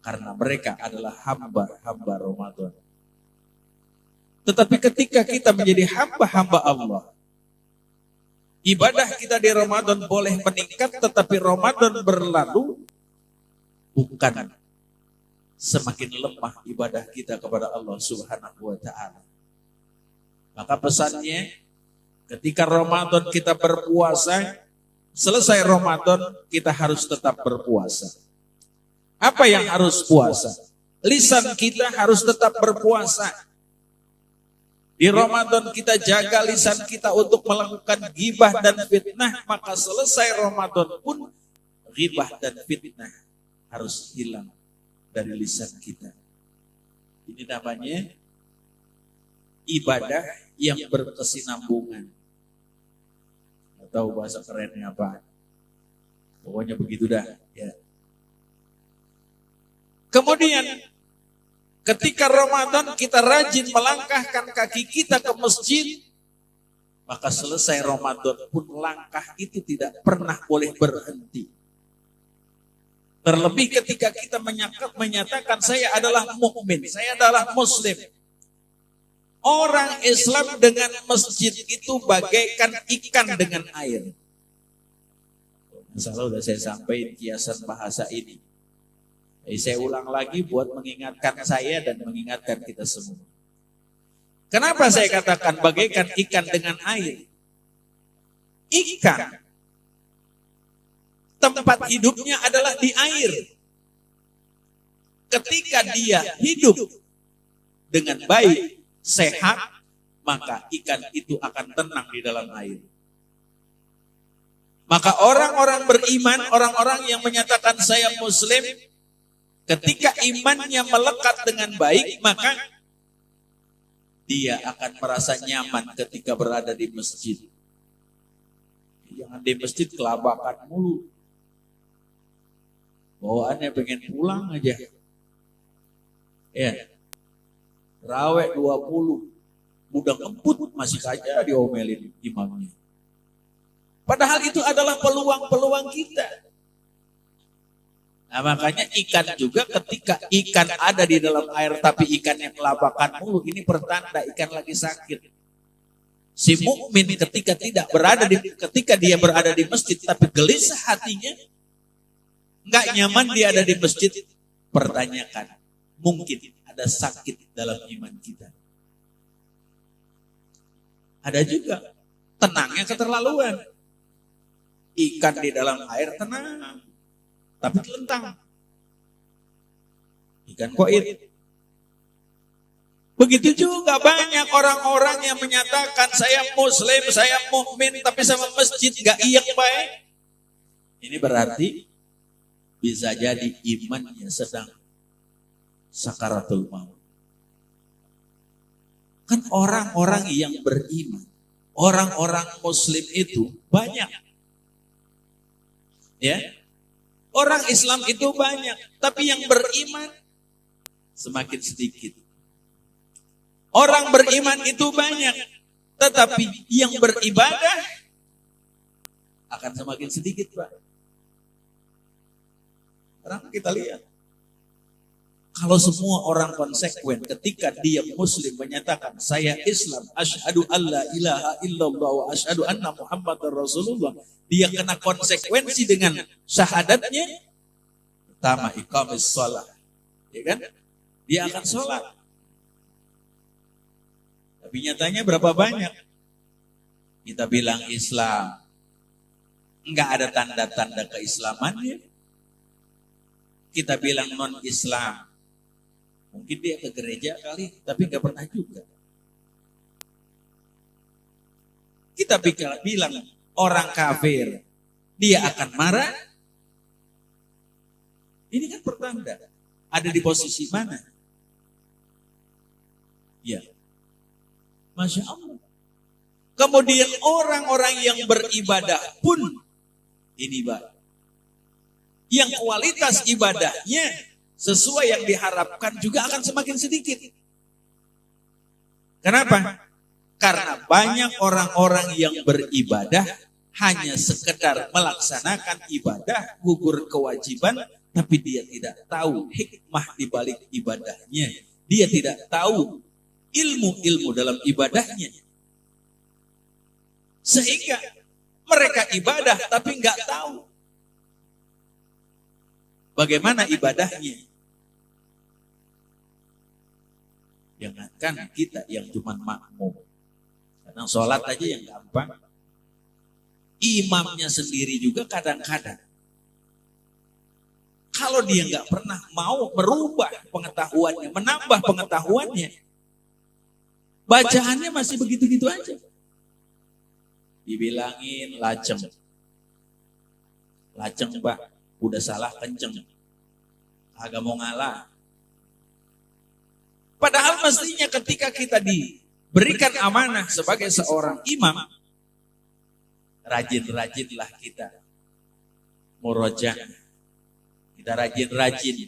Karena mereka adalah hamba-hamba Ramadan. Tetapi ketika kita menjadi hamba-hamba Allah, ibadah kita di Ramadan boleh meningkat, tetapi Ramadan berlalu, bukan semakin lemah ibadah kita kepada Allah Subhanahu wa taala. Maka pesannya, ketika Ramadan kita berpuasa, selesai Ramadan kita harus tetap berpuasa. Apa yang harus puasa? Lisan kita harus tetap berpuasa. Di Ramadan kita jaga lisan kita untuk melakukan ghibah dan fitnah, maka selesai Ramadan pun ghibah dan fitnah harus hilang dari lisan kita. Ini namanya ibadah yang berkesinambungan. Nggak tahu bahasa kerennya apa. Pokoknya begitu dah. Ya. Kemudian ketika Ramadan kita rajin melangkahkan kaki kita ke masjid, maka selesai Ramadan pun langkah itu tidak pernah boleh berhenti. Terlebih ketika kita menyatakan saya adalah mukmin, saya adalah muslim. Orang Islam dengan masjid itu bagaikan ikan dengan air. Misalnya sudah saya sampaikan kiasan bahasa ini. Saya ulang lagi buat mengingatkan saya dan mengingatkan kita semua. Kenapa saya katakan bagaikan ikan dengan air? Ikan, tempat hidupnya adalah di air. Ketika dia hidup dengan baik, sehat, maka ikan itu akan tenang di dalam air. Maka orang-orang beriman, orang-orang yang menyatakan saya muslim, ketika imannya melekat dengan baik, maka dia akan merasa nyaman ketika berada di masjid. Jangan di masjid kelabakan mulu. Bawaannya pengen pulang aja. Ya. Rawek 20, mudah ngemput masih saja diomelin imamnya. Padahal itu adalah peluang-peluang kita. Nah, makanya ikan juga ketika ikan ada di dalam air tapi ikannya kelabakan mulu, ini pertanda ikan lagi sakit. Si mukmin ketika dia berada di masjid tapi gelisah hatinya, nggak nyaman dia ada di masjid, pertanyakan, mungkin ada sakit dalam iman kita. Ada juga tenangnya keterlaluan. Ikan di dalam air tenang, tapi telentang. Ikan koir. Begitu juga banyak orang-orang yang menyatakan saya muslim, saya mukmin, tapi sama masjid gak iyak baik. Ini berarti bisa jadi imannya sedang sakaratul maut. Kan orang-orang yang beriman, orang-orang muslim itu banyak. Ya. Orang Islam itu banyak, tapi yang beriman semakin sedikit. Orang beriman itu banyak, tetapi yang beribadah akan semakin sedikit, Pak. Sekarang kita lihat, kalau semua orang konsekuen ketika dia muslim menyatakan saya Islam, asyhadu alla ilaha illallah wa asyhadu anna Muhammadar Rasulullah, dia kena konsekuensi dengan syahadatnya. Pertama, iqamis shalah, ya kan? Dia akan sholat. Tapi nyatanya berapa banyak kita bilang Islam, enggak ada tanda-tanda keislamannya. Kita bilang non-Islam, mungkin dia ke gereja kali, tapi nggak pernah juga. Kita bilang orang kafir, dia akan marah. Ini kan pertanda. Ada di posisi mana? Ya, Masya Allah. Kemudian orang-orang yang beribadah pun, ini Pak, yang kualitas ibadahnya sesuai yang diharapkan juga akan semakin sedikit. Kenapa? Karena banyak orang-orang yang beribadah hanya sekedar melaksanakan ibadah, gugur kewajiban, tapi dia tidak tahu hikmah di balik ibadahnya. Dia tidak tahu ilmu-ilmu dalam ibadahnya. Sehingga mereka ibadah tapi nggak tahu bagaimana ibadahnya. Jangankan kita yang cuma makmum, kadang sholat aja yang gampang. Imamnya sendiri juga kadang-kadang, kalau dia nggak pernah mau merubah pengetahuannya, menambah pengetahuannya, bacaannya masih begitu-gitu aja. Dibilangin laceng. Laceng Pak, udah salah kenceng. Agak mau ngalah. Padahal mestinya ketika kita diberikan amanah sebagai seorang imam, rajin-rajinlah kita murojaah. Kita rajin-rajin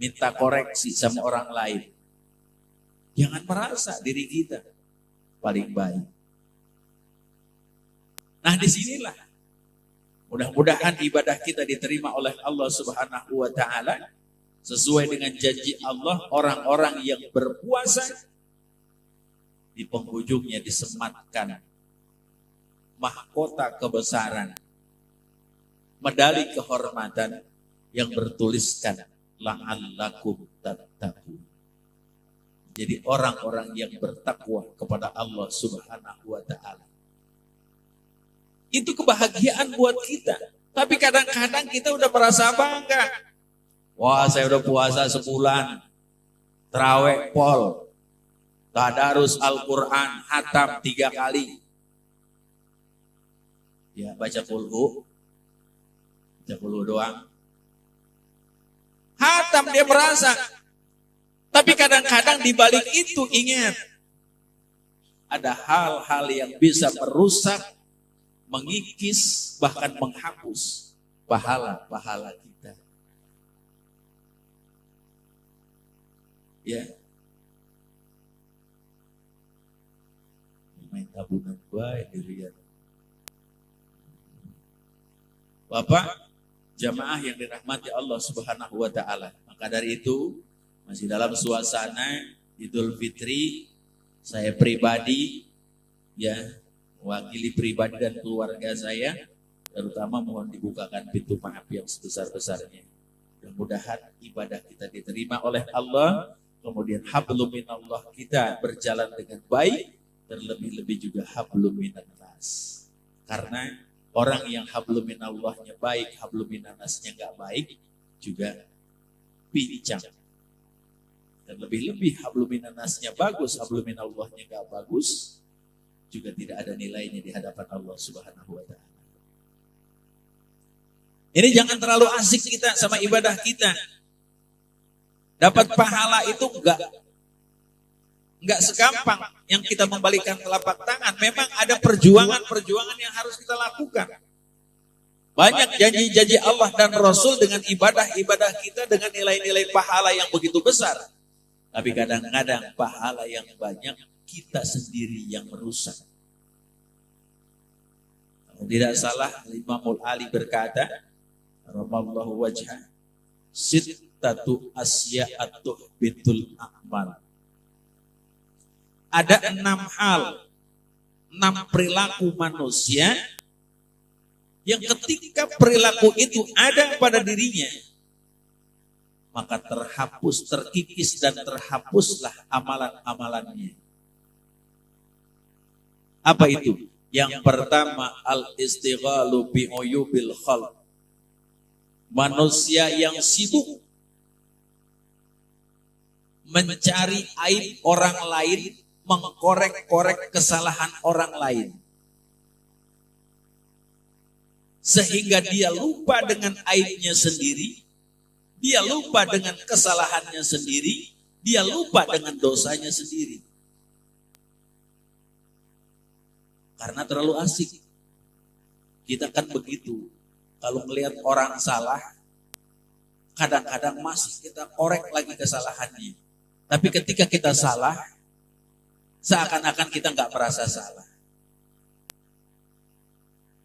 minta koreksi sama orang lain. Jangan merasa diri kita paling baik. Nah, disinilah mudah-mudahan ibadah kita diterima oleh Allah Subhanahu wa Ta'ala sesuai dengan janji Allah. Orang-orang yang berpuasa di penghujungnya disematkan mahkota kebesaran, medali kehormatan yang bertuliskan la'allakum tattaqun. Jadi orang-orang yang bertakwa kepada Allah Subhanahu wa Ta'ala, itu kebahagiaan buat kita. Tapi kadang-kadang kita udah merasa bangga. Wah, saya udah puasa sebulan, terawih pol, tadarus Al-Quran, hatam 3 kali. Ya, baca kulhu doang. Hatam dia merasa. Tapi kadang-kadang di balik itu ingat, ada hal-hal yang bisa merusak, mengikis, bahkan menghapus pahala-pahala kita. Ya. Main tabungan baik dilihat. Bapak, jamaah yang dirahmati Allah Subhanahu wa Ta'ala. Maka dari itu, masih dalam suasana Idul Fitri, saya pribadi, ya, wakili pribadi dan keluarga saya, terutama mohon dibukakan pintu maaf yang sebesar-besarnya. Mudah-mudahan ibadah kita diterima oleh Allah, kemudian hablum minallah kita berjalan dengan baik, terlebih-lebih juga hablum minan nas. Karena orang yang hablum minallahnya baik, hablum minan nasnya enggak baik, juga pincang. Dan lebih-lebih hablum minan nasnya bagus, hablum minallahnya enggak bagus, juga tidak ada nilainya di hadapan Allah Subhanahu wa Ta'ala. Ini jangan terlalu asik kita sama ibadah kita. Dapat pahala itu enggak segampang yang kita membalikan telapak tangan. Memang ada perjuangan-perjuangan yang harus kita lakukan. Banyak janji-janji Allah dan Rasul dengan ibadah-ibadah kita dengan nilai-nilai pahala yang begitu besar. Tapi kadang-kadang pahala yang banyak kita sendiri yang merusak. Kalau tidak salah Imamul Ali berkata, ramallahu wajhah, sittatu asya'atu bitul a'mal. Ada 6 hal, 6 perilaku manusia yang ketika perilaku itu ada pada dirinya, maka terhapus, terkikis dan terhapuslah amalan-amalannya. Apa itu? Yang pertama, al-istighalu bi uyubil khalq. Manusia yang sibuk mencari aib orang lain, mengkorek-korek kesalahan orang lain. Sehingga dia lupa dengan aibnya sendiri, dia lupa dengan kesalahannya sendiri, dia lupa dengan dosanya sendiri. Karena terlalu asik. Kita kan begitu. Kalau melihat orang salah, kadang-kadang masih kita korek lagi kesalahannya. Tapi ketika kita salah, seakan-akan kita nggak merasa salah.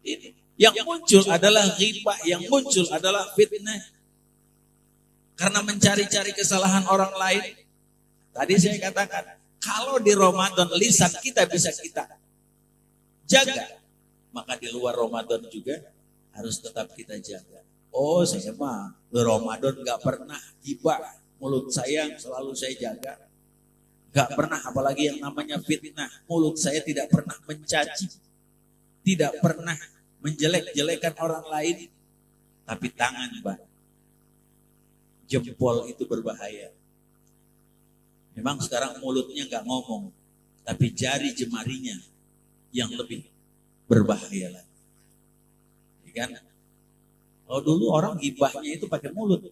Ini yang muncul adalah ghibah, yang muncul adalah fitnah. Karena mencari-cari kesalahan orang lain. Tadi saya katakan, kalau di Ramadan lisan kita bisa kita jaga, maka di luar Ramadan juga harus tetap kita jaga. Oh, saya mah di Ramadan nggak pernah ghibah, mulut saya selalu saya jaga. Nggak pernah, apalagi yang namanya fitnah, mulut saya tidak pernah mencaci, tidak pernah menjelek-jelekan orang lain. Tapi tangan, Pak, jempol itu berbahaya. Memang sekarang mulutnya nggak ngomong, tapi jari jemarinya yang lebih berbahaya lagi. Ya kan? Oh, dulu orang gibahnya itu pakai mulut,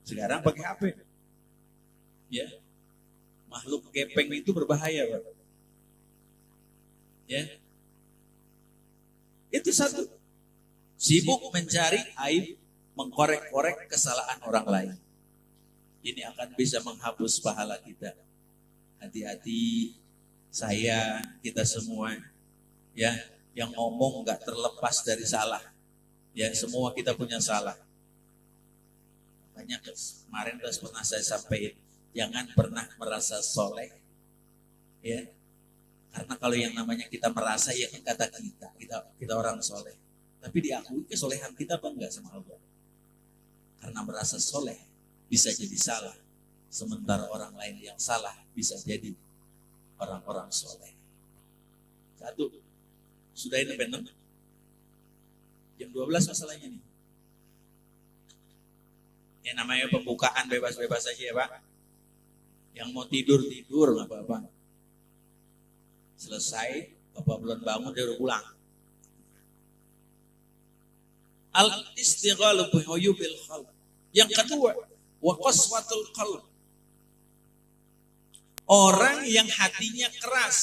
sekarang pakai HP. Ya, makhluk gepeng itu berbahaya, Pak. Ya, itu satu. Sibuk mencari aib, mengkorek-korek kesalahan orang lain. Ini akan bisa menghapus pahala kita. Hati-hati, saya, kita semua, ya, yang ngomong nggak terlepas dari salah. Ya, semua kita punya salah. Makanya kemarin pernah saya sampaikan, jangan pernah merasa soleh, ya. Karena kalau yang namanya kita merasa, ya kan kata kita orang soleh. Tapi diakui kesolehan kita apa enggak sama Allah? Karena merasa soleh bisa jadi salah. Sementara orang lain yang salah bisa jadi orang-orang soleh. Satu, sudah ini benar. Jam 12 masalahnya nih. Ya namanya pembukaan bebas-bebas aja ya Pak. Yang mau tidur nggak apa-apa. Selesai, Bapak belum bangun dia udah pulang. Al-istighalu bi uyubil khalq. Yang kedua, wa qaswatul qalb. Orang yang hatinya keras,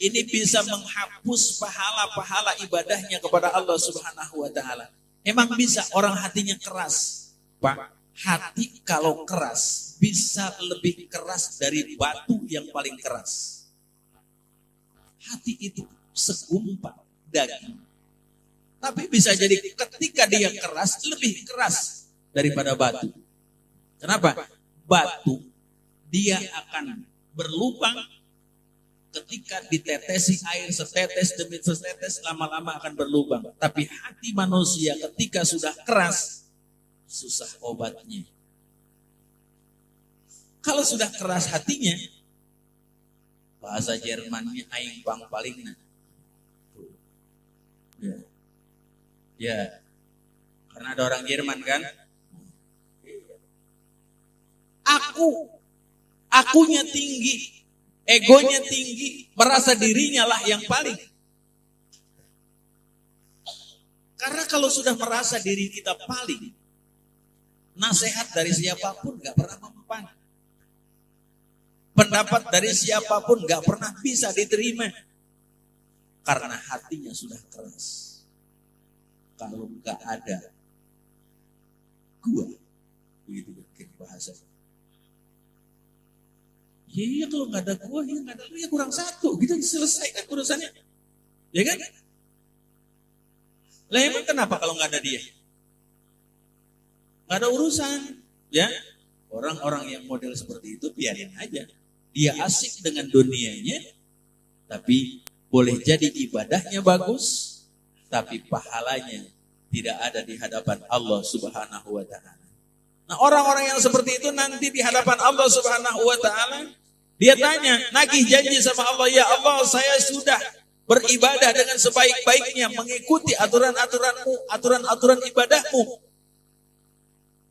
ini bisa menghapus pahala-pahala ibadahnya kepada Allah Subhanahu wa taala. Emang bisa orang hatinya keras, Pak? Hati kalau keras bisa lebih keras dari batu yang paling keras. Hati itu segumpal daging. Tapi bisa jadi ketika dia keras, lebih keras daripada batu. Kenapa? Batu, dia akan berlubang ketika ditetesi air setetes demi setetes, lama-lama akan berlubang. Tapi hati manusia ketika sudah keras, susah obatnya. Kalau sudah keras hatinya, bahasa Jermannya aing pang palingna. Ya, karena ada orang Jerman kan. Akunya tinggi, egonya tinggi, merasa dirinya lah yang paling. Karena kalau sudah merasa diri kita paling, nasihat dari siapapun gak pernah mempan. Pendapat dari siapapun gak pernah bisa diterima. Karena hatinya sudah keras. Kalau gak ada gua, begitu bahasa. Iya kalau nggak ada gua, ya nggak ada lu, ya kurang satu. Gitu selesai kan urusannya. Ya kan? Lah emang kenapa kalau nggak ada dia? Nggak ada urusan. Ya, orang-orang yang model seperti itu biarin aja. Dia asik dengan dunianya, tapi boleh jadi ibadahnya bagus, tapi pahalanya tidak ada di hadapan Allah Subhanahu wa Ta'ala. Nah, orang-orang yang seperti itu nanti di hadapan Allah Subhanahu wa Ta'ala, dia tanya, nagih janji sama Allah, ya Allah, saya sudah beribadah dengan sebaik-baiknya, mengikuti aturan-aturanmu, aturan-aturan ibadahmu.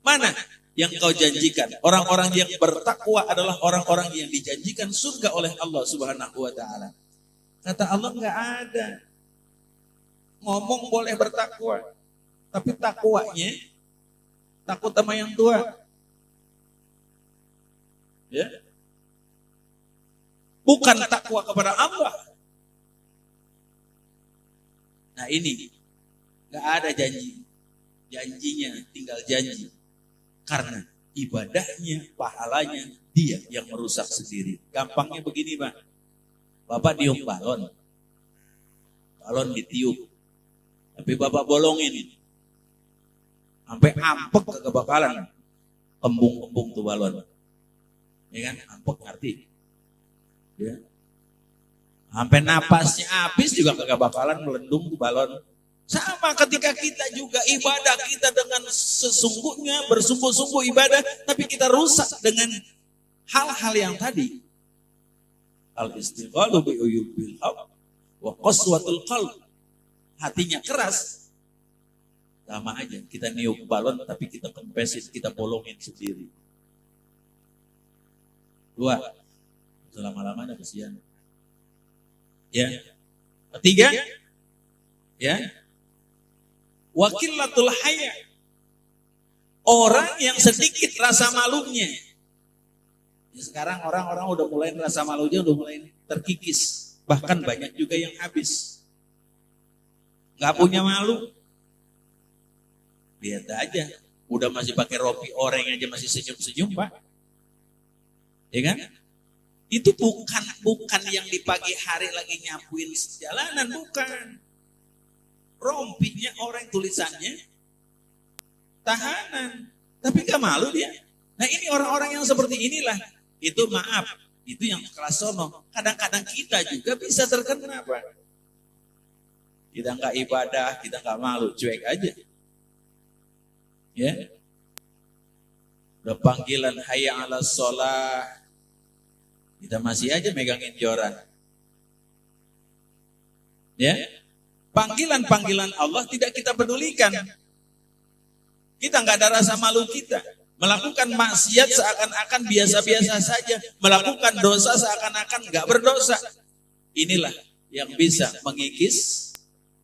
Mana yang kau janjikan? Orang-orang yang bertakwa adalah orang-orang yang dijanjikan surga oleh Allah Subhanahu wa Ta'ala. Kata Allah, enggak ada. Ngomong boleh bertakwa, tapi takwanya takut sama yang tua. Ya. Bukan takwa kepada Allah. Nah ini enggak ada janji. Janjinya tinggal janji. Karena ibadahnya, pahalanya dia yang merusak sendiri. Gampangnya begini, Pak. Bapak tiup balon. Balon ditiup. Tapi Bapak bolongin. Sampai ampek kagak bakalan kembung-kembung tuh balon. Ya kan? Ampek ngerti? Ya. Sampai napasnya habis juga kagak bakalan melendung tuh balon. Sama ketika kita juga ibadah kita dengan sesungguhnya, bersungguh-sungguh ibadah, tapi kita rusak dengan hal-hal yang tadi. Al-istighalu bi uyubil haq wa qaswatul qalb. Hatinya keras. Sama aja, kita niup balon tapi kita kempesin, kita bolongin sendiri. Dua, selama-lama ada kesian. Ya. Ketiga, ya. Wakilatul haya. Orang yang sedikit rasa malunya. Ya, sekarang orang-orang udah mulai rasa malunya udah mulai terkikis. Bahkan banyak juga yang habis. Gak punya malu. Lihat aja. Udah masih pakai rompi oranye aja masih senyum-senyum, Pak. Ya kan? Itu bukan yang di pagi hari lagi nyapuin jalanan, bukan. Rompinya orang tulisannya tahanan. Tapi gak malu dia. Nah ini orang-orang yang seperti inilah. Itu maaf. Itu yang kelas sono. Kadang-kadang kita juga bisa terkena, Pak. Kita gak ibadah, kita gak malu. Cuek aja. Ya. Udah panggilan hayya ala sholah. Kita masih aja megangin joran. Ya. Panggilan-panggilan Allah tidak kita pedulikan. Kita nggak ada rasa malu kita. Melakukan maksiat seakan-akan biasa-biasa saja. Melakukan dosa seakan-akan nggak berdosa. Inilah yang bisa mengikis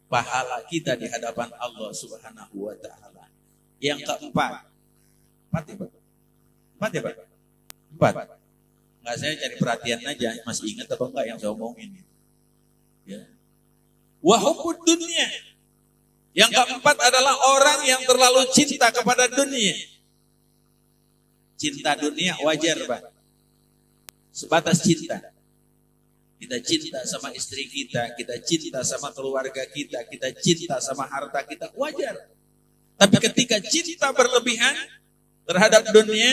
pahala kita di hadapan Allah Subhanahu wa Ta'ala. Yang keempat. Empat ya, Pak? Empat. Nggak, saya cari perhatian aja. Masih ingat atau enggak yang saya omongin? Ya. Wahubud dunia. Yang keempat adalah orang yang terlalu cinta kepada dunia. Cinta dunia wajar, Pak. Sebatas cinta. Kita cinta sama istri kita cinta sama keluarga kita cinta sama harta kita, wajar. Tapi ketika cinta berlebihan terhadap dunia,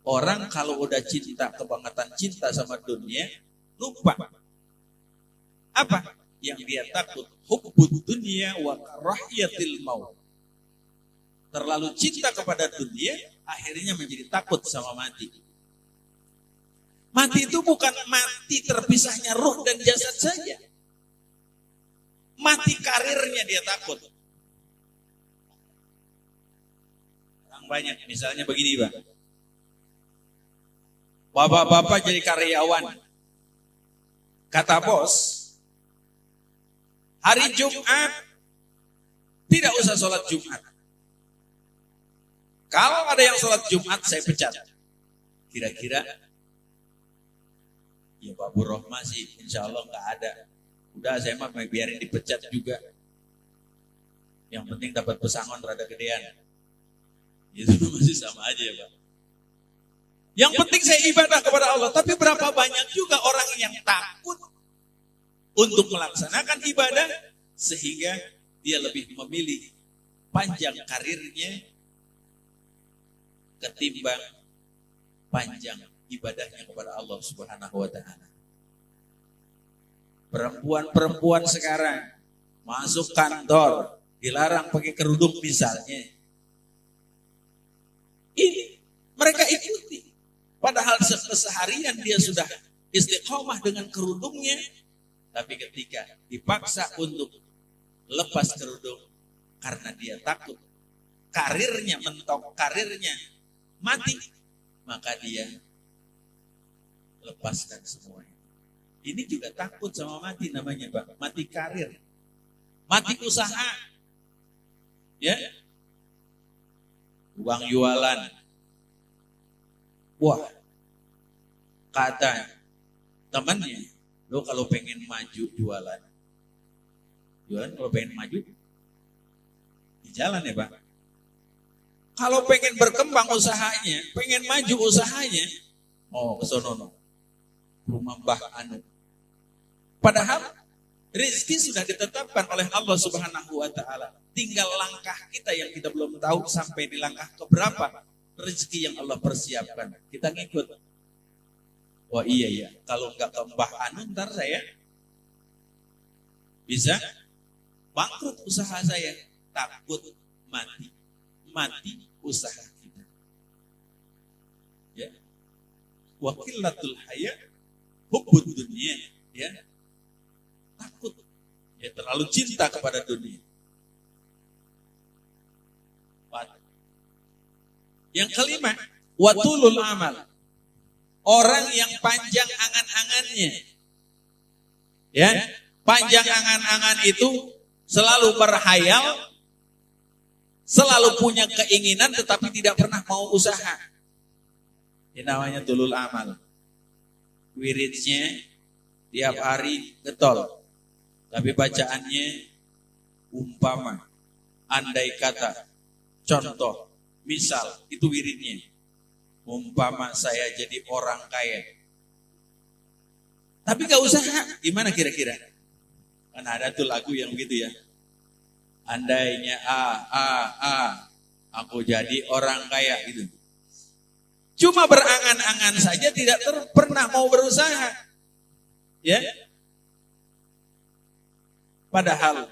orang kalau udah cinta, kebangetan cinta sama dunia, lupa. Apa? Yang dia takut, hubbud dunia wa karahiyatil maut. Terlalu cinta kepada dunia, akhirnya menjadi takut sama mati. Mati itu bukan mati terpisahnya ruh dan jasad saja. Mati karirnya dia takut. Orang banyak, misalnya begini, Pak. Bapak-bapak jadi karyawan. Kata bos, hari Jumat tidak usah sholat Jumat. Kalau ada yang sholat Jumat saya pecat. Kira-kira ya Pak Bu Rohmah sih insya Allah nggak ada. Udah saya mah biarin dipecat juga. Yang penting dapat pesangon rada gedean. Itu masih sama aja ya Pak. Yang penting saya ibadah kepada Allah. Tapi berapa banyak juga orang yang takut untuk melaksanakan ibadah sehingga dia lebih memilih panjang karirnya ketimbang panjang ibadahnya kepada Allah Subhanahu wa taala. Perempuan-perempuan sekarang masuk kantor dilarang pakai kerudung misalnya. Ini mereka ikuti. Padahal seharian dia sudah istiqomah dengan kerudungnya, tapi ketika dipaksa untuk lepas kerudung karena dia takut karirnya mentok, karirnya mati, maka dia lepaskan semuanya. Ini juga takut sama mati namanya, Pak. Mati karir, mati usaha, ya, uang jualan. Wah, kata temannya, lo kalau pengen maju jualan kalau pengen maju di jalan ya, Pak. Kalau pengen berkembang usahanya, pengen maju usahanya, oh ke sono, rumah Mbah Anu. Padahal rezeki sudah ditetapkan oleh Allah Subhanahu wa taala. Tinggal langkah kita yang kita belum tahu sampai di langkah keberapa rezeki yang Allah persiapkan. Kita ngikut. Wah iya, kalau nggak ke Mbah Anu ntar saya bisa bangkrut usaha saya. Takut mati usaha kita. Ya. Wakilatul haya hubbud dunia, ya. Takut, ya, terlalu cinta kepada dunia. Yang kelima, watulul amal. Orang yang panjang angan-angannya. Ya, panjang angan-angan itu selalu berhayal, selalu punya keinginan tetapi tidak pernah mau usaha. Ini namanya tulul amal. Wiridnya tiap hari getol. Tapi bacaannya umpama, andai kata, contoh, misal, itu wiridnya. Umpama saya jadi orang kaya. Tapi gak usaha, gimana kira-kira? Kan ada tuh lagu yang begitu ya. Andainya aku jadi orang kaya gitu. Cuma berangan-angan saja, tidak pernah mau berusaha. Ya. Padahal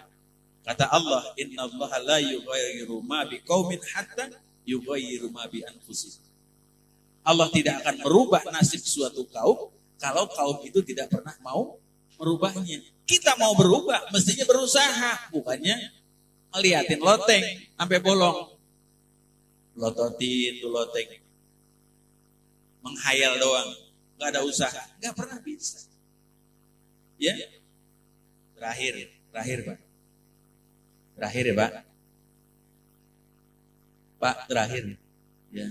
kata Allah, innallaha la yughayyiru ma biqaumin hatta yughayyiru ma bi anfusihim. Allah tidak akan merubah nasib suatu kaum kalau kaum itu tidak pernah mau merubahnya. Kita mau berubah, mestinya berusaha, bukannya ngeliatin loteng sampai bolong. Lototin tuh loteng. Menghayal doang, enggak ada usaha, enggak pernah bisa. Ya. Terakhir Pak. Terakhir ya, Pak. Pak, terakhir. Ya.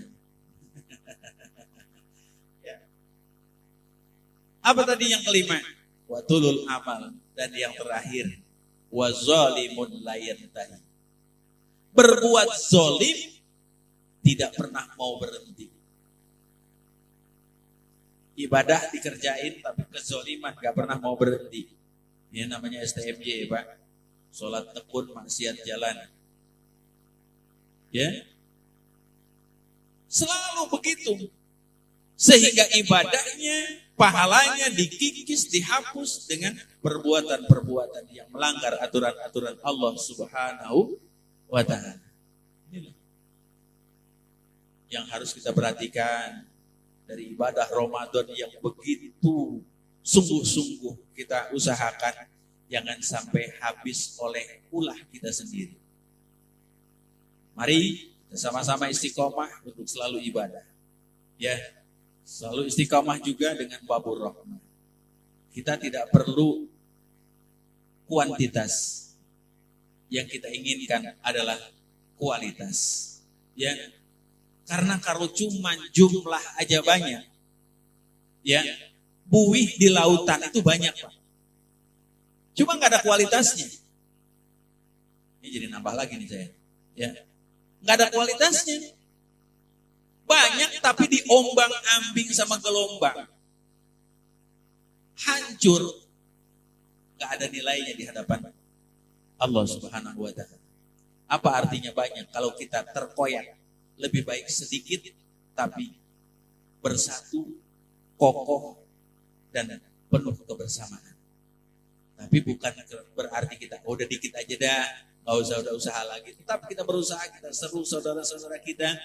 Ya. Apa tadi yang kelima? Watulul amal. Dan yang terakhir, wazalimun la yantahi. Berbuat zalim tidak pernah mau berhenti. Ibadah dikerjain tapi kezaliman gak pernah mau berhenti. Ini namanya STMJ, Pak. Sholat tekun, maksiat jalan. Ya. Selalu begitu. Sehingga ibadahnya, pahalanya dikikis, dihapus dengan perbuatan-perbuatan yang melanggar aturan-aturan Allah Subhanahu wa ta'ala. Inilah yang harus kita perhatikan dari ibadah Ramadan yang begitu sungguh-sungguh kita usahakan, jangan sampai habis oleh ulah kita sendiri. Mari kita sama-sama istiqomah untuk selalu ibadah. Ya, selalu istiqomah juga dengan babur rahmah. Kita tidak perlu kuantitas. Yang kita inginkan adalah kualitas. Ya, karena kalau cuma jumlah aja banyak, ya, buih di lautan itu banyak, Pak. Cuma nggak ada kualitasnya. Ini jadi nambah lagi nih saya. Ya, nggak ada kualitasnya. Banyak tapi diombang-ambing sama gelombang. Hancur. Gak ada nilainya di hadapan Allah Subhanahu wa ta'ala. Apa artinya banyak kalau kita terkoyak? Lebih baik sedikit tapi bersatu, kokoh, dan penuh kebersamaan. Tapi bukan berarti kita udah dikit aja dah, nggak usah udah usaha lagi. Tetap kita berusaha, kita seru saudara-saudara kita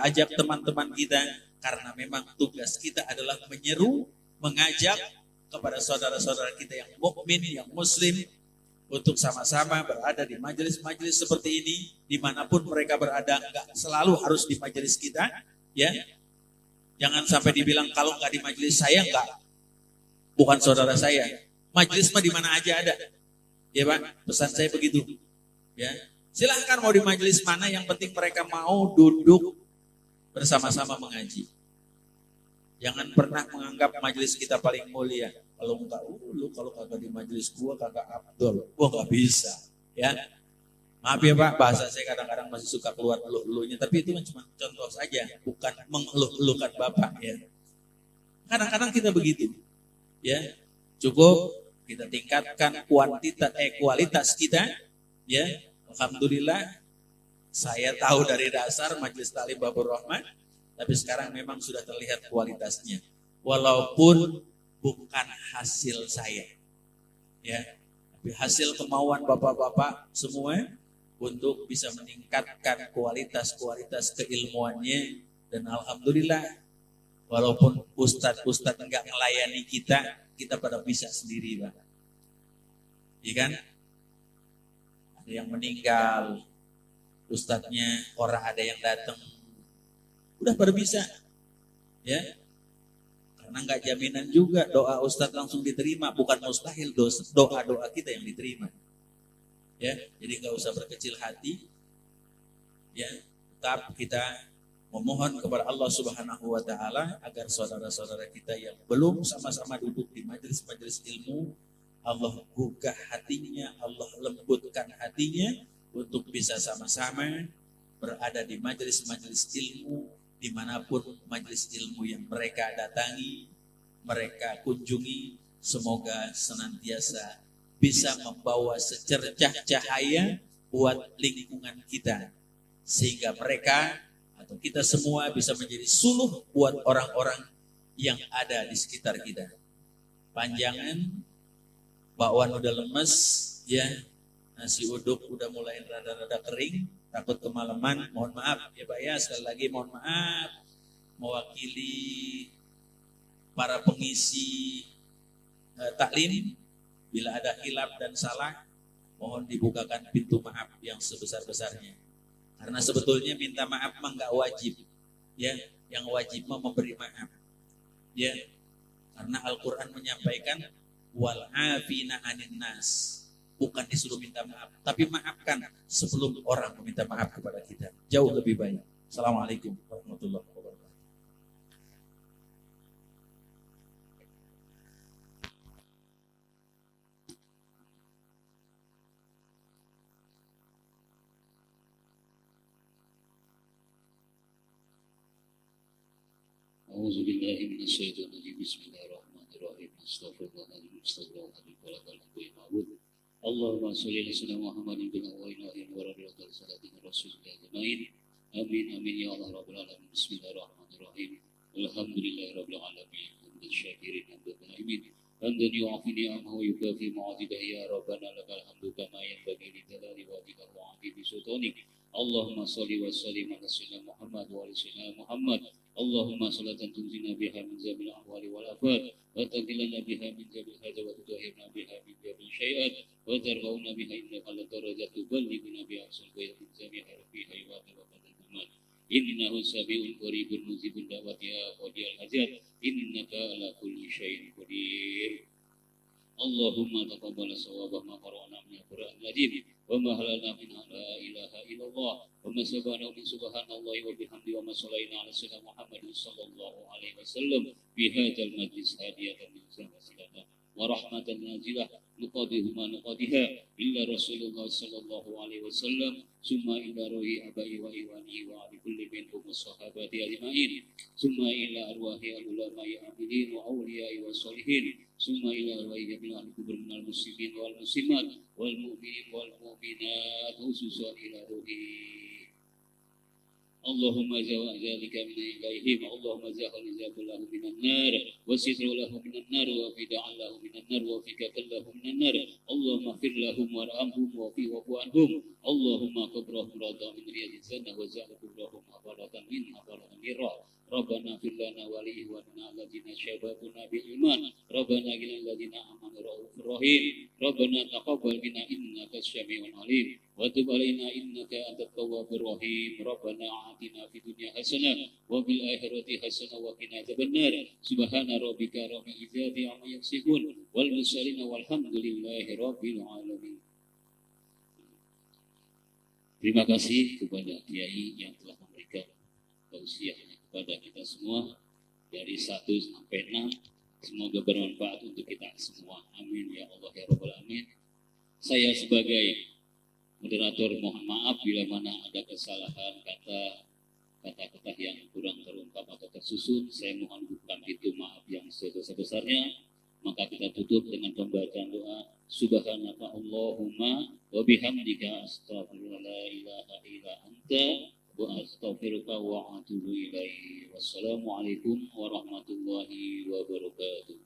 ajak teman-teman kita, karena memang tugas kita adalah menyeru, mengajak kepada saudara-saudara kita yang mukmin, yang muslim, untuk sama-sama berada di majelis-majelis seperti ini, dimanapun mereka berada. Nggak selalu harus di majelis kita, ya. Jangan sampai dibilang kalau nggak di majelis saya bukan saudara saya. Majelis mah di mana aja ada, ya Pak. Pesan saya begitu, ya. Silahkan mau di majelis mana, yang penting mereka mau duduk bersama-sama mengaji. Jangan pernah menganggap majelis kita paling mulia. Kalau enggak, lu kalau kagak di majelis gua kagak abdol. Gua nggak bisa, ya. Maaf ya Pak, bahasa saya kadang-kadang masih suka keluar eluh-eluhnya, tapi itu cuma contoh saja, bukan mengeluh-eluhkan Bapak, ya. Kadang-kadang kita begitu, ya. Cukup kita tingkatkan kualitas kita, ya. Alhamdulillah, saya tahu dari dasar majelis Ta'lim Babur Rahman, tapi sekarang memang sudah terlihat kualitasnya. Walaupun bukan hasil saya, ya, tapi hasil kemauan bapak-bapak semua untuk bisa meningkatkan kualitas keilmuannya. Dan alhamdulillah, walaupun ustadz enggak melayani kita pada bisa sendiri, Pak. Iya kan? Ada yang meninggal, ustadznya orang ada yang datang, udah pada bisa, ya. Karena nggak jaminan juga doa ustadz langsung diterima, bukan mustahil doa kita yang diterima, ya. Jadi nggak usah berkecil hati, ya. Tetap kita memohon kepada Allah Subhanahu wa ta'ala agar saudara-saudara kita yang belum sama-sama duduk di majelis-majelis ilmu, Allah gugah hatinya, Allah lembutkan hatinya untuk bisa sama-sama berada di majelis-majelis ilmu, dimanapun majelis ilmu yang mereka datangi, mereka kunjungi. Semoga senantiasa bisa membawa secercah cahaya buat lingkungan kita, sehingga mereka atau kita semua bisa menjadi suluh buat orang-orang yang ada di sekitar kita. Panjangan, bakwan udah lemes, ya, nasi uduk udah mulai rada-rada kering, takut kemalaman, mohon maaf ya Pak ya, sekali lagi mohon maaf, mewakili para pengisi taklim, bila ada khilaf dan salah, mohon dibukakan pintu maaf yang sebesar-besarnya. Karena sebetulnya minta maaf mah nggak wajib, ya, yang wajib mah memberi maaf, ya, karena Al-Quran menyampaikan wal afina anin nas. Bukan disuruh minta maaf, tapi maafkan sebelum orang meminta maaf kepada kita. Jauh lebih baik. Assalamualaikum warahmatullahi wabarakatuh. A'udzu billahi minasyaitonir rajim. Bismillahirrahmanirrahim. Astaghfirullahaladzim. Allahumma sholli ala sayyidina Muhammadin bin awwalin wa radhiyallahu salatin rasulillah ajmain. Amin amin ya Allah rabbul alamin. Bismillahirrahmanirrahim. Alhamdulillahi rabbil alamin. Hamdan syakirin hamdan naimin. Hamdan yu'afini amhu yukafi ma'adidah ya rabbana lakal hamdu kama yanbaghi li jalali wajhika wa 'azimi sultanik. Allahumma sholli wa sallim ala sayyidina Muhammad wa ala sayyidina Muhammad. Allahumma salatan tunzina biha min zabil ahwali wal afat wa taqilana biha min zabil hada wa tutahhirna biha min zabil syai'at wa tarhauna biha innaka la darajatu ballighuna biha sulqiyat min zabil harfi haywat wa badal umat innahu sabiun qaribun mujibun da'wati ya qadiyal hajat innaka ala kulli syai'in qadir. Allahumma taqabbal sawabah ma qara'na min al-Qur'an al-Majid wa ma halalna min la ilaha illallah wa ma sabana min subhanallahi wa bihamdi wa ma sallaina ala sayyidina Muhammadin sallallahu alaihi wasallam fi hadzal majlis hadiyatan min wasilatan wa rahmatan nazilah نقاضيهما نقاضيها إلا رسول الله صلى الله عليه وسلم ثم إلى روح آبائي وإخواني وعلى كل منهم والصحابة أجمعين ثم إلى أرواح العلماء العاملين وأولياء والصالحين ثم إلى أرواح جميع الكبر من المسلمين والمسلمات والمؤمنين والمؤمنات خصوصا إلى روح اللهم جاء ذلك من إليهم اللهم جعل له من النار وستر له من النار وفداء له من النار وفكاك له من النار اللهم اغفر لهم وارحمهم واعف عنهم اللهم قبرهم روضة من رياض الجنة وجعل قبرهم حفرة من حفرة النار ربنا اغفر لنا ولإخواننا الذين شبابنا بالإيمان ربنا إن الذين آمنوا رؤوف رحيم ربنا تقبل منا إنك السميع العليم وتب علينا إنك أنت التواب الرحيم ربنا آتنا في الدنيا حسنة وفي الآخرة حسنة وقنا عذاب النار سبحان ربك رب العزة عما يصفون والمرسلين والحمد لله رب العالمين. Terima kasih kepada Kiai yang telah memberikan tausiahnya kepada kita semua dari 1 sampai 6. Semoga bermanfaat untuk kita semua. Amin ya Allah ya Rabbal Alamin. Saya sebagai moderator mohon maaf bila mana ada kesalahan kata-kata yang kurang terungkap atau tersusun. Saya mohon bukan itu maaf yang sebesar-besarnya. Maka kita tutup dengan pembacaan doa. Subhanaka Allahumma wa bihamdika astaghfirullah la ilaha illa anta wa astaghfiruka wa atubu ilaihi. Wassalamualaikum warahmatullahi wabarakatuh.